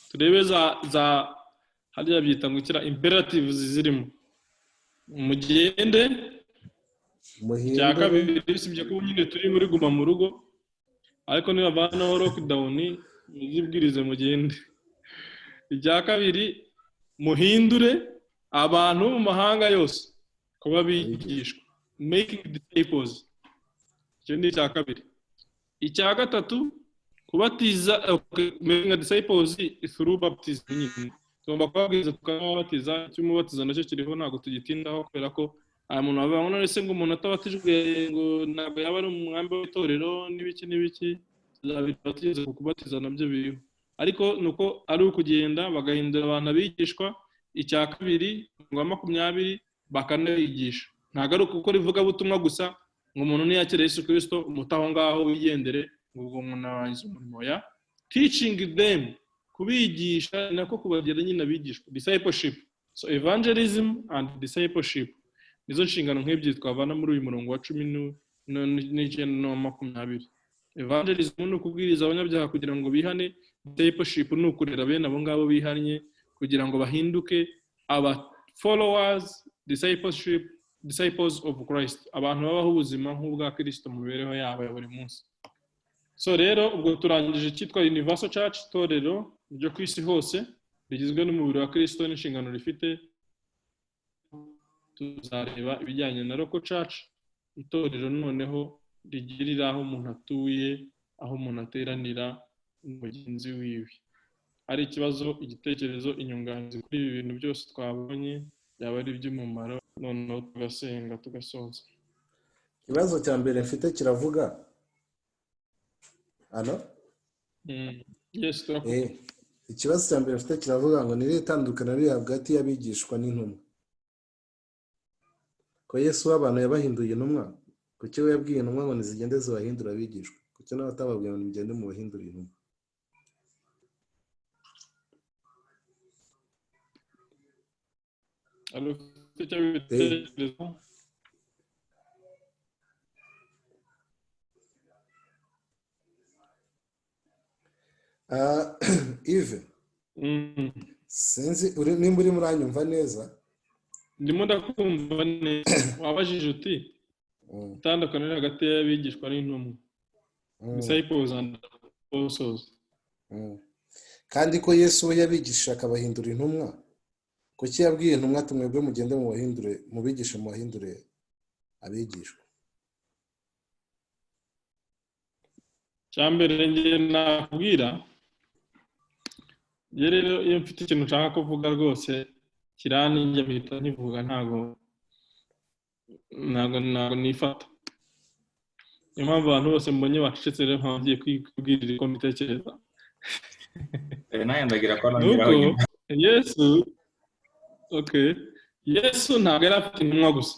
turebe za hariya byita ngo ikira imperatives zirimo mugende cya kabiri usibye ko nyine turi muri guma mu rugo ariko niba banaho lockdown muzibwirize mugende. Icya kabiri muhindure abantu mu mahanga yose kuba bigishwa making disciples. Icyo ni icya kabiri. Icya gatatu kubatiza making disciples through baptism. Tugomba kubabwiza tukabatiza cy'umubatiza nacyo kiriho ntabwo tugitindaho kubera ko umuntu ababona wese ngo umuntu atabatijwe ngo ntabwo yaba ari umwambi w'itorero n'ibiki zabibatiza kubatiza nabyo biriho ariko nuko ari ukugenda bagahindura abantu abigishwa. Icya kabiri ngo 20 bakanabigisha ntabwo ari gukora ivugabutumwa gusa ngo umuntu niyakire Yesu Kristo umutaho ngaho wigendere ngo ubwo umuntu abayize umurimo ya teaching them kubigisha nako kubagera nyine abigishwa discipleship. So evangelism and discipleship nizo nshingano nk'ebyiri twavana muri uyu murongo wa 10 na 20. Evangelism ni ukubwiriza abanyabyaha kugira ngo bihane, discipleship ni ukurera bene abo ngabo bihanye kugira ngo bahinduke aba followers, disciples of Christ, abantu babaho ubuzima nk'ubwa Kristo mu mibereho yabo ya buri munsi. So rero ubwo turangije cyitwa Universal Church, itorero ryo ku isi hose rigizwe n'umubiri wa Kristo n'inshingano rifite. Tuzareba ibijyanye na Local Church, itorero noneho rigirira aho umuntu atuye, aho umuntu ateranira mugenzi wiwe. Ari ikibazo, igitekerezo, inyunganizi kuri ibi bintu byose twabonye byaba ari iby'umumaro, noneho tugasenga tugasoza. Ikibazo cya mbere mfite kiravuga Yes, turakumva. Ikibazo cya mbere mfite kiravuga ngo ni itandukana riri hagati y'abigishwa n'intumwa. Ko Yesu w'abantu yabahinduye intumwa, kuki we yabwiye intumwa ngo nizigende zibahindura abigishwa, kuki nawe atababwiye ngo mugende mu bahindura intumwa? Yves, sinzi nimba uri muranyumva neza. Ndimo ndakumva neza. Wabajije uti itandukaniro hagati y'abigishwa n'intumwa, disciples and apostles. Kandi ko Yesu we yabigisha akabahindura intumwa, kuki yabwiye intumwa ati mwebwe mugende mu bahindure, mubigishe mu bahindure abigishwa? Cyambere ngiye nakubwira rero iyo mfite ikintu nshaka kuvuga rwose kiranijye bita ntivuga ntago nifata. Niyo mpamvu abantu bose mbonye bacecetse rero ngiye kwibwirira ko mbitekereza. Nayo ndagira ko nongeraho Yesu ntabwo yari afite intumwa gusa,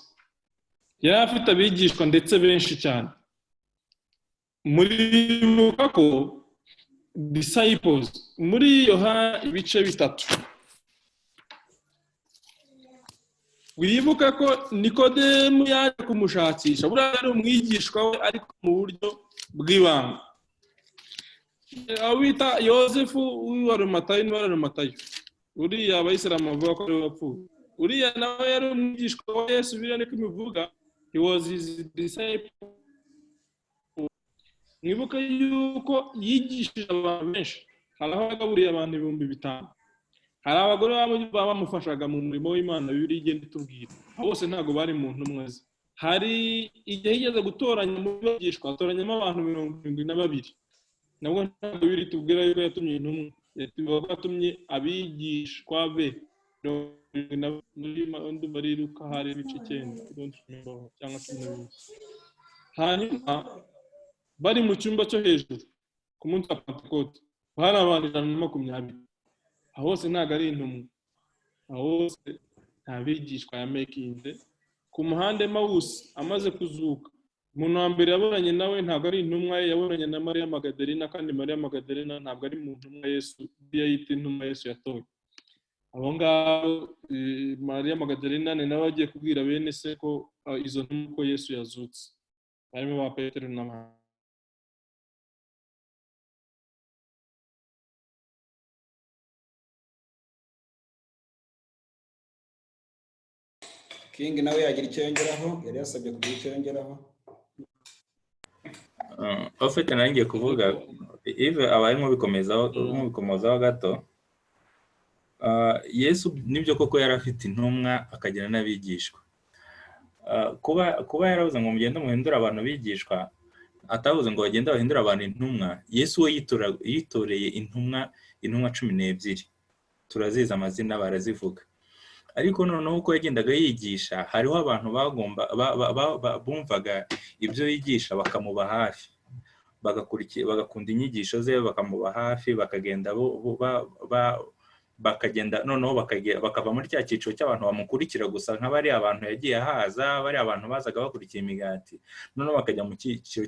yari afite abigishwa ndetse benshi cyane. Muribuka ko disciples muri Yohana ibice 3 wibuka ko Nikodemu yaje kumushakisha, buriya ari umwigishwa we ariko mu buryo bw'ibanga. Awita Yosefu w'Arimatayo, uriya abayisilamu bavuga ko ari wapfuye. Uriya nawe yari umwigishwa wa Yesu, biriya niko imivuga, he was his disciple. Mwibuka yuko yigishije abantu benshi, hari aho yagaburiye abantu 5,000. Hari abagore bamufashaga mu murimo w'Imana, Bibiliya igenda itubwira. Bose ntago bari mu ntumwa ze. Hari igihe yigeze gutoranya mu bigishwa, atoranyamo abantu 72. Nabwo ntabwo Bibiliya itubwira yuko yatumye intumwa, yatumye abigishwa be. Muri Mariruka hari ibice 9 cyangwa 10. Hanyuma bari mu cyumba cyo hejuru ku munsi wa Pentecote, hari abantu 120. Aho hose ntabwo ari intumwa, aho hose nta bigishwa ya makinze. Ku muhanda Emawusi amaze kuzuka umuntu wa mbere yabonanye nawe ntabwo ari intumwa ye, yabonanye na Mariya Magadarena, kandi Mariya Magadarena ntabwo ari mu ntumwa Yesu yita intumwa Yesu yatoye. Abo ngabo Mariya Magadarena ni nawe agiye kubwira bene se ko izo ntumwa ko Yesu yazutse, harimo ba Petero n'abandi. King nawe yagira icyo yongeraho, yari yasabye kugira icyo yongeraho. Ofite nanjye kuvuga ive abarimo bikomezaho gato. Yesu nibyo koko yari afite intumwa akagira n'abigishwa. Kuba yaravuze ngo mugende muhindura abantu bigishwa, atavuze ngo bagende bahindura abantu intumwa. Yesu we yitoreye intumwa 12, turaziza amazina barazivuga. Ariko noneho uko yagendaga yigisha, hariho abantu bumvaga ibyo yigisha bakamuba hafi, bagakunda inyigisho ze, bakamuba hafi, bakagenda bakagenda noneho bakava muri cya cyiciro cy'abantu bamukurikira gusa nk'abari abantu yagiye haza, bari abantu bazaga bakurikiye imigati, noneho bakajya mu cyiciro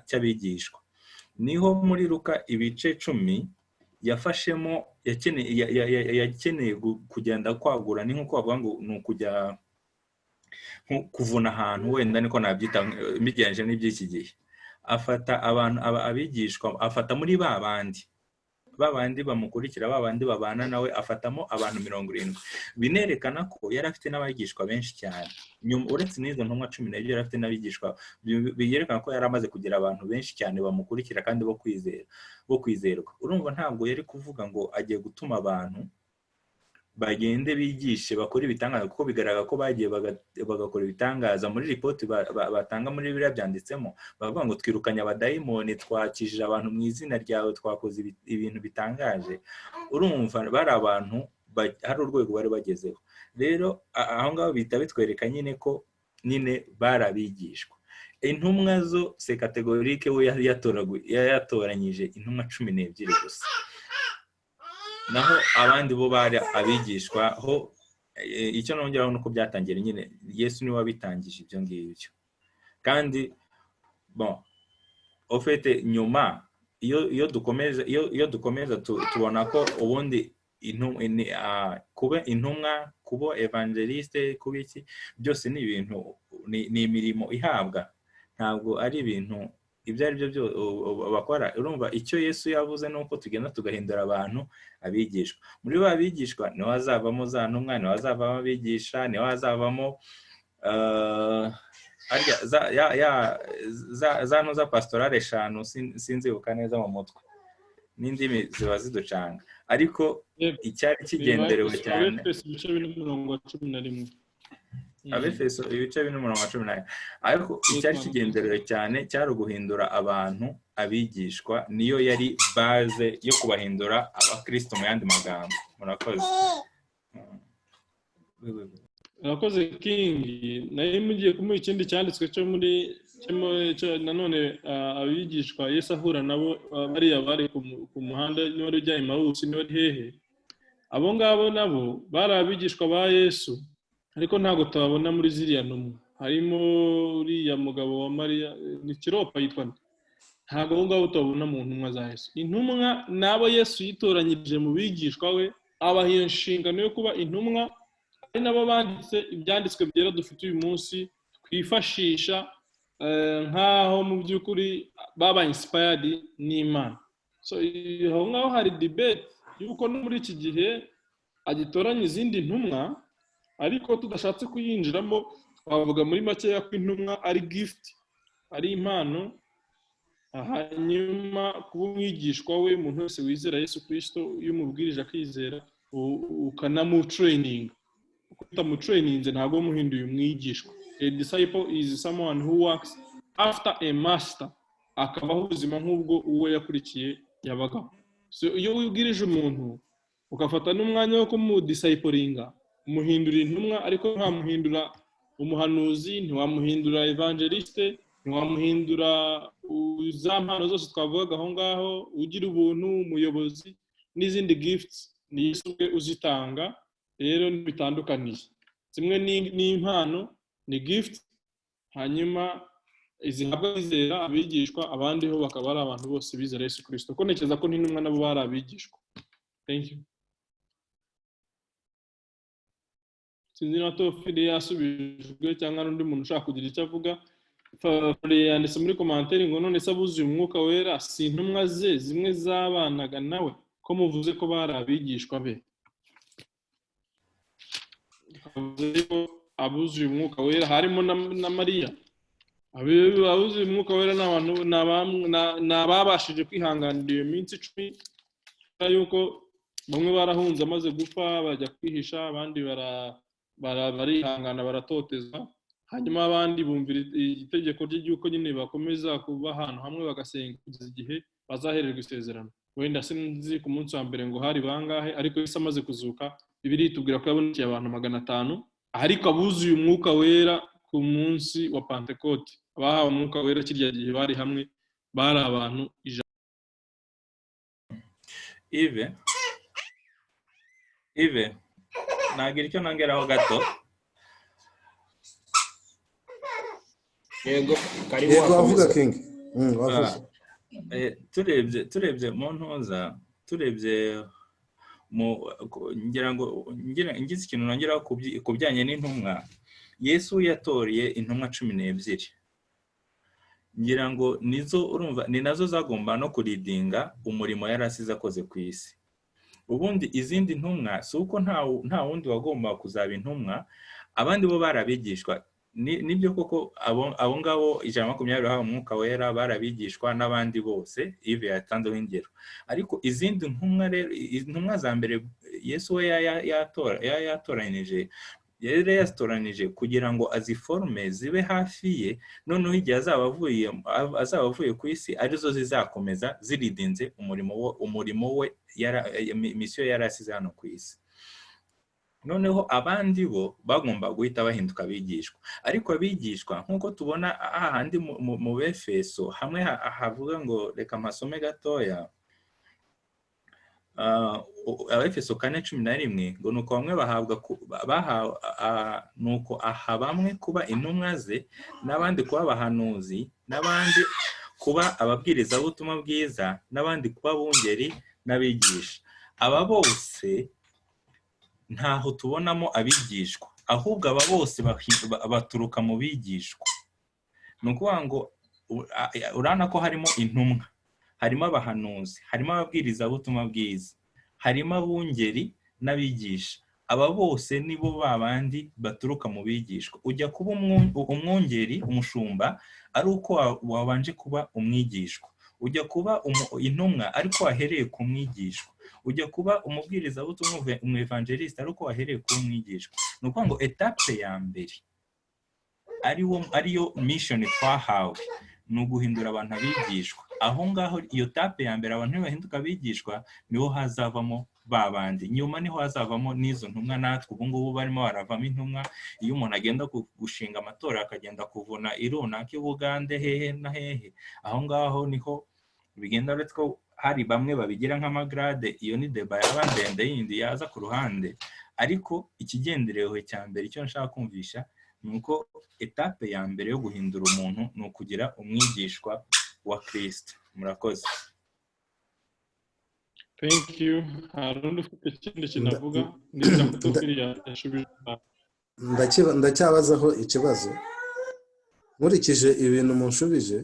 cy'abigishwa. Niho muri Luka ibice 10 yafashemo yakeneye kugenda kwagura, ni nko kwavuga ngo ni ukujya kuvuna ahantu, wenda niko nabyita migenje n'iby'iki gihe. Afata abantu abigishwa, afata muri babandi bamukurikira, babandi babana nawe, afatamo abantu 70. Binerekana ko yari afite n'abigishwa benshi cyane. Uretse n'izo ntumwa 12 yari afite n'abigishwa, biyerekana ko yari amaze kugira abantu benshi cyane bamukurikira kandi bo kwizerwa. Urumva ntabwo yari kuvuga ngo agiye gutuma abantu bagende bigishe bakora ibitangaza, kuko bigaragara ko bagiye bagakora ibitangaza. Muri report batanga muri Bibiliya byanditsemo, bavuga ngo twirukanye abadayimoni, twakijije abantu mu izina ryawe, twakoze ibintu bitangaje. Urumva bari abantu hari urwego bari bagezeho. Rero aho ngaho bita bitwereka nyine ko nyine barabigishwa. Intumwa zo se kategorike we yatoranyije intumwa 12 gusa, naho abandi bo bari abigishwa. Ho icyo nongeraho nuko byatangira nyine Yesu niwe wabitangije ibyo ngibyo. Kandi ofete nyuma iyo dukomeza tubona ko ubundi kuba intumwa, kuba evangeliste, kuba iki byose ni ibintu, ni imirimo ihabwa, ntabwo ari ibintu ibyo ari byo bakora. Urumva icyo Yesu yavuze nuko tugenda tugahindura abantu abigishwa. Muri ba bigishwa niho hazavamo za ntumwa, niho hazavamo abigisha, niho hazavamo za pastorale 5 sinzibuka neza mu mutwe, n'indimi ziba ziducanga. Ariko icyari kigenderewe cyane Abefeso ibice 11, ariko icyari kigenderewe cyane cyari uguhindura abantu abigishwa. Niyo yari base yo kubahindura abakristo mu yandi magambo. Murakoze King. Nayo mugiye kumuha ikindi cyanditswe cyo muri nanone abigishwa Yesu ahura nabo, bariya bari ku muhanda, niba ari ujya Emawusi, niba ari hehe. Abo ngabo nabo bari abigishwa ba Yesu, ariko ntabwo tubabona muri ziriya ntumwa. Harimo uriya mugabo wa Mariya, ni Kiropa yitwa, ntabwo abo ngabo tubabona mu ntumwa za Yesu. Intumwa nabo Yesu yitoranyirije mu bigishwa we, abaha iyo nshingano yo kuba intumwa. Ari nabo banditse ibyanditswe byera dufite uyu munsi twifashisha nk'aho mu by'ukuri baba inspired n'Imana. So aho ngaho hari debate yuko no muri iki gihe agitoranya izindi ntumwa, ariko tudashatse kuyinjiramo twavuga muri makeya ko intumwa ari gift, ari impano. Hanyuma kuba umwigishwa we, umuntu wese wizera Yesu Kristo, iyo umubwirije akizera ukanamutraining, utamutraininze ntabwo muhinduye umwigishwa. A disciple is someone who works after a master, akabaho ubuzima nk'ubwo uwo yakurikiye yabagaho. So iyo wibwirije umuntu ukafata n'umwanya wo kumudisciplinga, umuhindura intumwa, ariko ntamuhindura umuhanuzi, ntiwamuhindura evangeliste, ntiwamuhindura za mpano zose twavugaga aho ngaho, ugira ubuntu, umuyobozi n'izindi gifts ni Yesu ubwe uzitanga. Rero bitandukaniye, zimwe ni impano, ni gift, hanyuma zihabwa bizera abigishwa abandi ho bakaba ari abantu bose bizera Yesu Kristo ko ntekereza ko n'intumwa nabo bari abigishwa. Thank you. Sinzi na Tofili yasubijwe cyangwa n'undi muntu ushaka kugira icyo avuga. Yanditse muri commentaire ngo none se abuzuye umwuka wera si intumwa ze zimwe zabanaga nawe ko muvuze ko bari abigishwa be. Abuzuye umwuka wera harimo na Mariya. Abuzuye umwuka wera n'abantu n'ababashije kwihanganira iyo minsi 10 yuko bamwe barahunze amaze gupfa bajya kwihisha abandi barihangana baratotezwa hanyuma abandi bumvira itegeko ry'igihugu nyine bakomeza kuba ahantu hamwe bagasenga kugeza igihe bazahererwa isezerano. Wenda sinzi ku munsi wa mbere ngo hari bangahe ariko Yesu amaze kuzuka Bibiliya itubwira ko yabonekeye abantu 500 ariko abuzuye umwuka wera ku munsi wa Pentecote abahawe umwuka wera kirya gihe bari hamwe bari abantu Ive nagira icyo nongeraho gato. Yego wavuga King. turebye mu ntoza turebye ngira ngo ngize ikintu nongeraho ku bijyanye n'intumwa. Yesu yatoreye intumwa 12 ngira ngo nizo urumva ni nazo zagomba no kuridinga umurimo yarasize akoze ku isi. Ubundi izindi ntumwa si uko nta wundi wagomba kuzaba intumwa abandi bo barabigishwa. Nibyo koko abo ngabo 120 ha umwuka wera barabigishwa n'abandi bose Ive yatanzeho ingero. Ariko izindi ntumwa rero intumwa za mbere Yesu we yatoranije yasitoranije kugira ngo aziforme zibe hafi ye noneho igihe azaba avuye ku isi arizo zizakomeza ziridinze umurimo we misiyo yarasize hano ku isi. Noneho abandi bo bagomba guhita bahinduka abigishwa. Ariko abigishwa nk'uko tubona ahandi mu Befeso hamwe havuga ngo reka masome gatoya Abefeso 4:11 ngo nuko bamwe nuko aha bamwe kuba intumwa ze n'abandi kuba abahanuzi n'abandi kuba ababwiriza butumwa bwiza n'abandi kuba bungeri n'abigisha. Aba bose ntaho tubonamo abigishwa ahubwo aba bose baturuka mu bigishwa. Nukuvuga ngo urana ko harimo intumwa, harimo abahanuzi, harimo ababwiriza butumwa bwiza, harimo abungeri n'abigisha. Aba bose nibo babandi baturuka mu bigishwa. Ujya kuba umwungeri umushumba ari uko wabanje kuba umwigishwa. Ujya kuba intumwa ariko wahereye ku mwigishwa. Ujya kuba umubwiriza butumwa umwevangeliste ariko wahereye ku mwigishwa. Nukuvuga ngo etape ya mbere ariyo mission twahawe ni uguhindura abantu abigishwa. Aho ngaho iyo tape ya mbere abantu bahinduka abigishwa niho hazavamo babandi. Nyuma niho hazavamo n'izo ntumwa natwe ubu ngubu barimo baravamo intumwa. Iyo umuntu agenda gushinga amatora akagenda kuvuna irunaka y'Ubugande hehe na hehe, aho ngaho niho bigenda. Uretse ko hari bamwe babigira nk'amagrade, iyo ni deba yaba ndende yindi yaza ku ruhande. Ariko ikigenderewe cya mbere icyo nshaka kumvisha nuko etape ya mbere yo guhindura umuntu ni ukugira umwigishwa wa Kristo. Murakoze. Thank you. Harundi ufite ikindi kinavuga ndacyabazaho ikibazo nkurikije ibintu munshubije.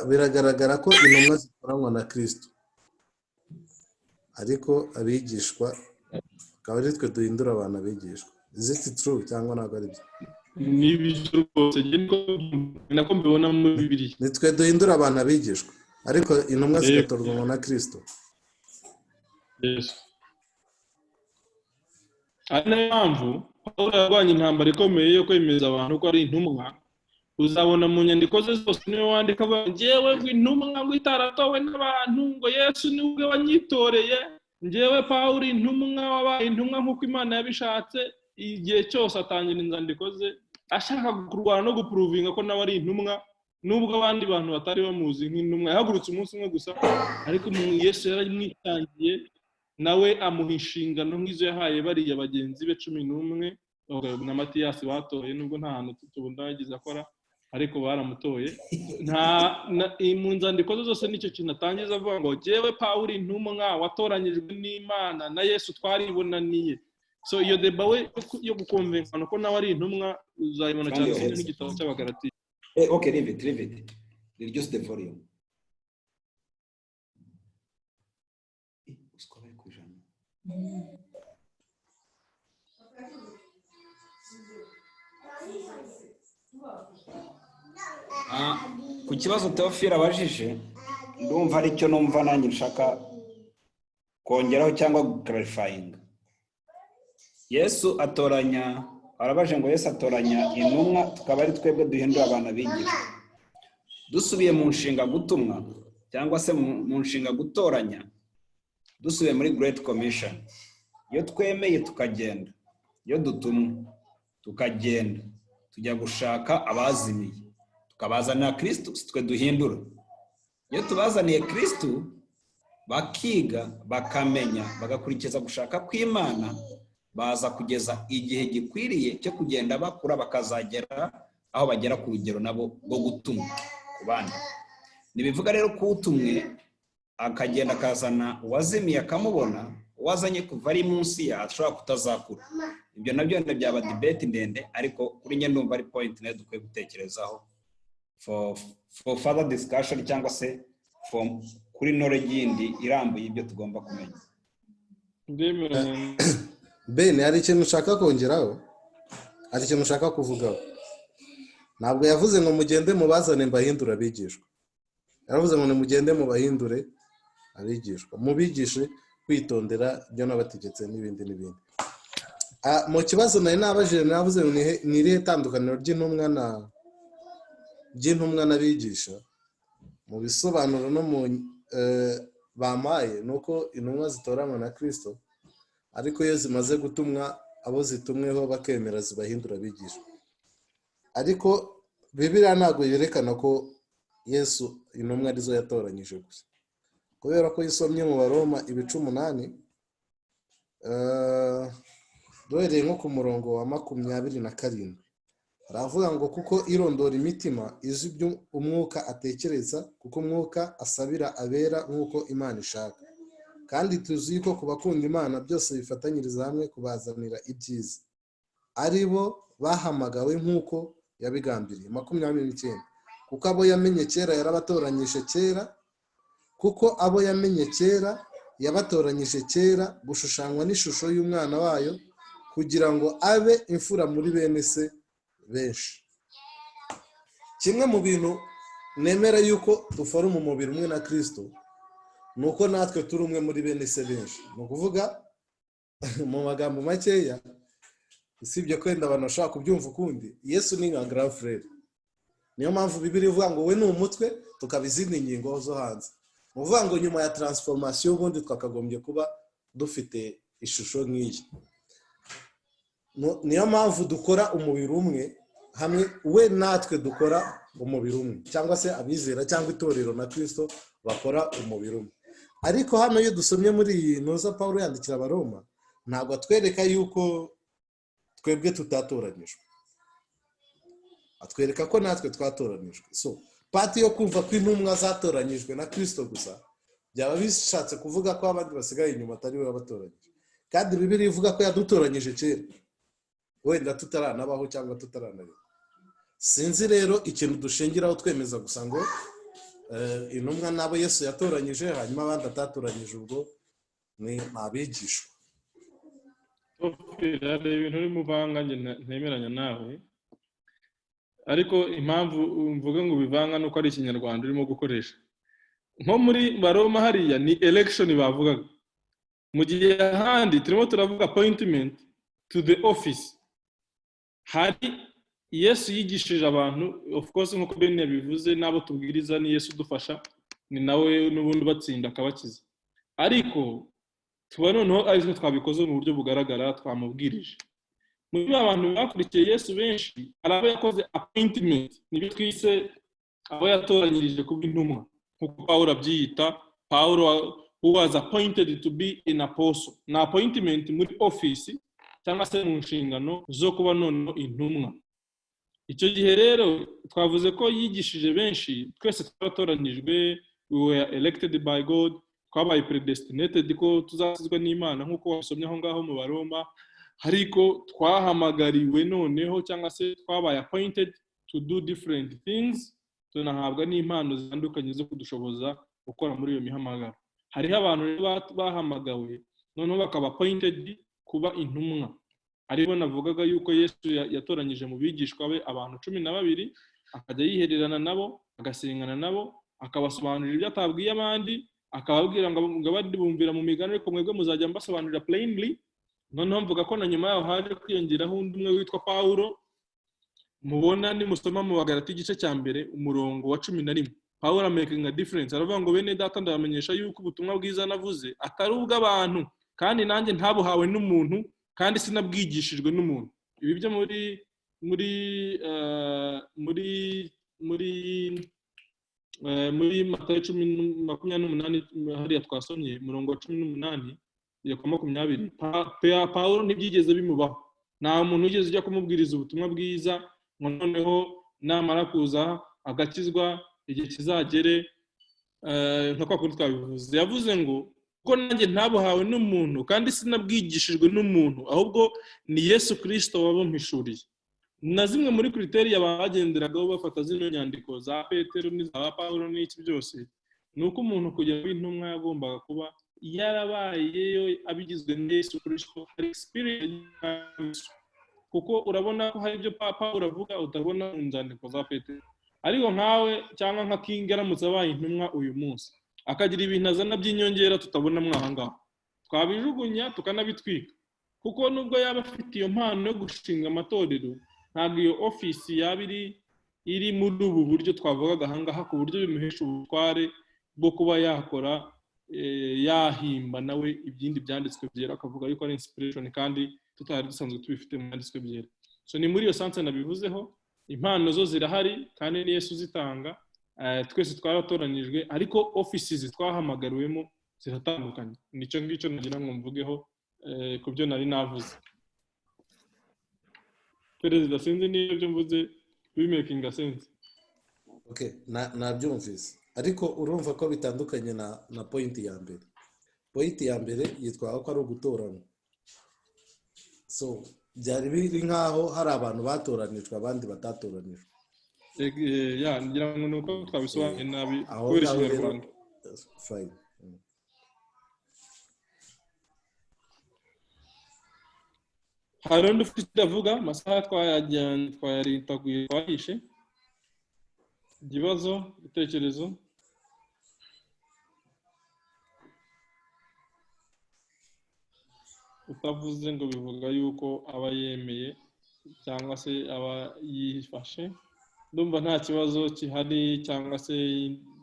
Biragaragara ko intumwa zikoranywa na Kristo ariko abigishwa akaba ari twe duhindura abantu abigishwa. Is it true cyangwa ntabwo ari byo? Ni byo rwose nako mbibona muri Bibiliya. Ni twe duhindura abantu abigishwa ariko intumwa zigatorwa na Kristo. Yes. Ari nayo mpamvu Pawulo yarwanya intambara ikomeye yo kwemeza abantu ko ari intumwa. Uzabona mu nyandiko ze zose niwe wandika avuga njyewe intumwa ngo itaratowe n'abantu ngo Yesu ni we wanyitoreye. Njyewe Pawulo intumwa wabaye intumwa nk'uko Imana yabishatse. Igihe cyose atangira inzandiko ze ashaka kurwana no guprovinga ko nawe ari intumwa nubwo abandi bantu batari bamuzi nk'intumwa. Yahagurutse umunsi umwe gusa ariko Yesu yaramwitangiye nawe amuha inshingano nk'izo yahaye bariya bagenzi be 11 na Matiyasi batoye nubwo nta hantu tubona yagize akora ariko baramutoye mu nzandiko zose nicyo kintu atangiza avuga ngo jewe Pawulo intumwa watoranyijwe n'Imana na Yesu twaribonaniye. So iyo deba we yo gukonvenkana ko nawe ari intumwa uzayibona cyane nk'igitabo cy'Abagalatiya. Okay, leave it. Reduce the volume. Ku kibazo Theophile abajije ndumva aricyo numva nanjye nshaka kongeraho cyangwa clarifying. Yesu atoranya, arabaje ngo Yesu atoranya intumwa tukaba ari twebwe duhindura abana bigisha. Dusubiye mu nshinga gutumwa cyangwa se mu nshinga gutoranya, dusubiye muri Great Commission. Iyo twemeye tukagenda, iyo dutumwa tukagenda, tujya gushaka abazimiye, tukabazanira Kristo, twe duhindura. Iyo tubazaniye Kristo bakiga, bakamenya, bagakurikiza gushaka kw'Imana, baza kugeza igihe gikwiriye cyo kugenda bakura bakazagera aho bagera ku rugero nabo rwo gutumwa ku bandi. Nibivuga rero ko utumwe akagenda akazana uwazimiye akamubona, uwazanye kuva ari munsi ya ashobora kutazakura. Ibyo nabyo byaba debate ndende, ariko kuri njye ndumva ari point ne dukwiye gutekerezaho for further discussion cyangwa se kuri knowledge yindi irambuye ibyo tugomba kumenya. Ben, hari ikintu ushaka kongeraho? Hari ikintu ushaka kuvugaho? Ntabwo yavuze ngo mugende mubazane mbahindura abigishwa. Yaravuze ngo mugende mubahindure abigishwa. Mubigishe kwitondera ibyo nabategetse n'ibindi. Mu kibazo nari nabajije navuze ngo ni irihe tandukaniro ry'intumwa n'abigisha? Mu bisobanuro no mu bamaye nuko intumwa zitoranywa na Kristo, ariko iyo zimaze gutumwa abo zitumweho bakemera zibahindura abigisha. Ariko Bibiliya ntabwo yerekana ko Yesu intumwa arizo yatoranyije gusa, kubera ko yisomye mu Baroma 8 duhereye nko ku murongo wa 27 aravuga ngo kuko irondora imitima izi ibyo umwuka atekereza, kuko umwuka asabira abera nk'uko Imana ishaka, kandi tuzi ko kubakunda Imana byose bifatanyiriza hamwe kubazanira ibyiza, ari bo bahamagawe nk'uko yabigambiriye. 29 kuko abo yamenye kera yarabatoranyije kera, kuko abo yamenye kera yabatoranyije kera gushushanywa n'ishusho y'umwana wayo, kugira ngo abe imfura muri bene se benshi. Kimwe mu bintu nemera yuko dufora mu mubiri umwe na Kristo nuko natwe turi umwe muri bene se benshi. Ni ukuvuga mu magambo makeya, usibye kwenda abantu bashaka kubyumva ukundi, Yesu ni nka grand frère. Niyo mpamvu Bibiliya ivuga ngo we ni umutwe tukaba izindi ngingo zo hanze. Ni ukuvuga ngo nyuma ya transformation ubundi twakagombye kuba dufite ishusho nk'iyi. Niyo mpamvu dukora umubiri umwe hamwe, we natwe dukora umubiri umwe, cyangwa se abizera cyangwa itorero na Kristo bakora umubiri umwe. Ariko hano iyo dusomye muri iyi ntuza Pawulo yandikira Abaroma, ntabwo atwereka yuko twebwe tutatoranyijwe, atwereka ko natwe twatoranijwe. So pati yo kumva ko intumwa zatoranyijwe na Kristo gusa byaba bishatse kuvuga ko abandi basigaye inyuma atari we wabatoranyije, kandi Bibiliya ivuga ko yadutoranyije kera, wenda tutaranabaho cyangwa tutaranareba. Sinzi rero ikintu dushingiraho twemeza gusa ngo intumwa nabo Yesu yatoranyije, hanyuma abandi atatoranyije ubwo ni abigishwa. Hari ibintu uri muvanga njye ntemeranya nawe, ariko impamvu mvuga ngo bivanga nuko ari Ikinyarwanda urimo gukoresha. Nko muri Baroma hariya ni election bavugaga, mu gihe ahandi turimo turavuga appointment to the office. Hari Yesu yigishije abantu, of course nkuko Ben yabivuze, nabo tubwiriza ni Yesu dufasha, ni nawe n'ubundi batsinda akabakiza. Ariko tuba noneho ari twabikoze mu buryo bugaragara, twamubwirije. Muri abantu bakurikiye Yesu benshi hari abo yakoze appointment, nibyo twise abo yatoranyirije kuba intumwa, nkuko Pawulo abyiyita. Pawulo who was appointed to be an apostle, na appointment muri office cyangwa se mu nshingano zo kuba noneho intumwa. Icyo gihe rero twavuze ko yigishije benshi, twese twaratoranyijwe, we were elected by God, twabaye predestinated ko tuzasizwe n'Imana nk'uko wasomye aho ngaho mu Baroma, ariko twahamagariwe noneho cyangwa se twabaye appointed to do different things, tunahabwa n'impano zitandukanye zo kudushoboza gukora muri iyo mihamagaro. Hariho abantu bahamagawe noneho bakaba appointed kuba intumwa. Aribo navugaga yuko Yesu yatoranyije mu bigishwa be abantu 12, akajya yihererana nabo, agasengana nabo, akabasobanurira ibyo atabwiye abandi, akababwira ngo abandi bumvira mu migani ariko mwebwe muzajya mbasobanurira plainly. Noneho mvuga ko na nyuma yaho haje kwiyongeraho undi umwe witwa Pawulo, mubona nimusoma mu Bagalati igice cya mbere umurongo wa 11. Pawulo making a difference, aravuga ngo bene data ndabamenyesha yuko ubutumwa bwiza navuze atari ubw'abantu, kandi nanjye ntabuhawe n'umuntu, kandi sinabwigishijwe n'umuntu. Ibi byo muri Matayo 10:28 hariya twasomye umurongo wa 18 ya 20, Pawulo ntibyigeze bimubaho. Nta muntu ugeze ujya kumubwiriza ubutumwa bwiza ngo noneho namara kuza agakizwa igihe kizagere nka kwa kundi twabivuze. Yavuze ngo ko nanjye ntabuhawe n'umuntu kandi sinabwigishijwe n'umuntu, ahubwo ni Yesu Kristo wabumpishuriye. Na zimwe muri kriteriya bagenderagaho bafata zino nyandiko za Petero n'iza Pawulo n'iki byose, ni uko umuntu kujya muri intumwa yagombaga kuba yarabayeyo abigizwe na Yesu Kristo, experience. Kuko urabona ko hari ibyo Pawulo avuga utabona mu nyandiko za Petero. Ariko nkawe cyangwa nka King aramutse abaye intumwa uyu munsi, akagira ibintu azana by'inyongera tutabona mwahangaho, twabijugunya tukanabitwika. Kuko nubwo yaba afite iyo mpano yo gushinga amatorero, ntabwo iyo office yaba iri muri ubu buryo twavugaga ahangaha, ku buryo bimuhesha ubutware bwo kuba yakora yahimba nawe ibyindi byanditswe byera, akavuga yuko ari inspiration kandi tutari dusanzwe tubifite mu byanditswe byera. So ni muri iyo sanse nabivuzeho, impano zo zirahari kandi ni Yesu zitanga, twese twaratoranyijwe, ariko offices twahamagariwemo ziratandukanye. Nicyo ngicyo nagira ngo mvugeho ku byo nari navuze. Perezida, sinzi niyo byo mvuze bimaking a sense. Okay, nabyumvise, ariko urumva ko bitandukanye na point ya mbere. Point ya mbere yitwa ko ari ugutorana. So byari biri nkaho hari abantu batoranijwe abandi batatoranijwe. Ya ngira ngo nuko twabisobanuye nabi kubera Ikinyarwanda. Fine. Hari undi ufite avuga amasaha twayaritaguye twahishe. Ikibazo, ibitekerezo? Utavuze ngo bivuga yuko aba yemeye cyangwa se aba yifashe. Ndumva nta kibazo kihari cyangwa se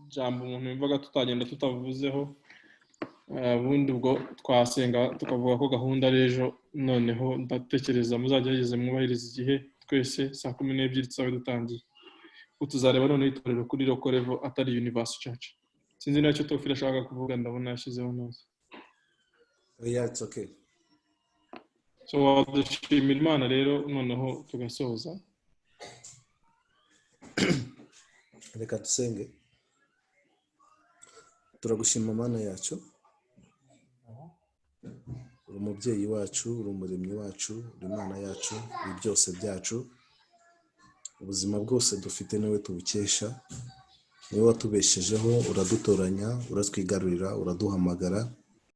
ijambo umuntu yumvaga tutagenda tutavuzeho. Ubundi ubwo twasenga tukavuga ko gahunda rejo, noneho ndatekereza muzagerageze mwubahiriza igihe twese saa 12 tuzabe dutangiye. Tuzareba noneho itorero kuri local level atari Universal Church. Sinzi nacyo Tofira ashaka kuvuga, ndabona yashyizeho nose. Yeah, it's okay. So dushimira Imana rero noneho tugasoza. Reka dusenge. Turagushima Mana yacu, uri umubyeyi wacu, uri umuremyi wacu, uri Imana yacu, uri byose byacu. Ubuzima bwose dufite niwe tubukesha, niwe watubeshejeho, uradutoranya, uratwigarurira, uraduhamagara,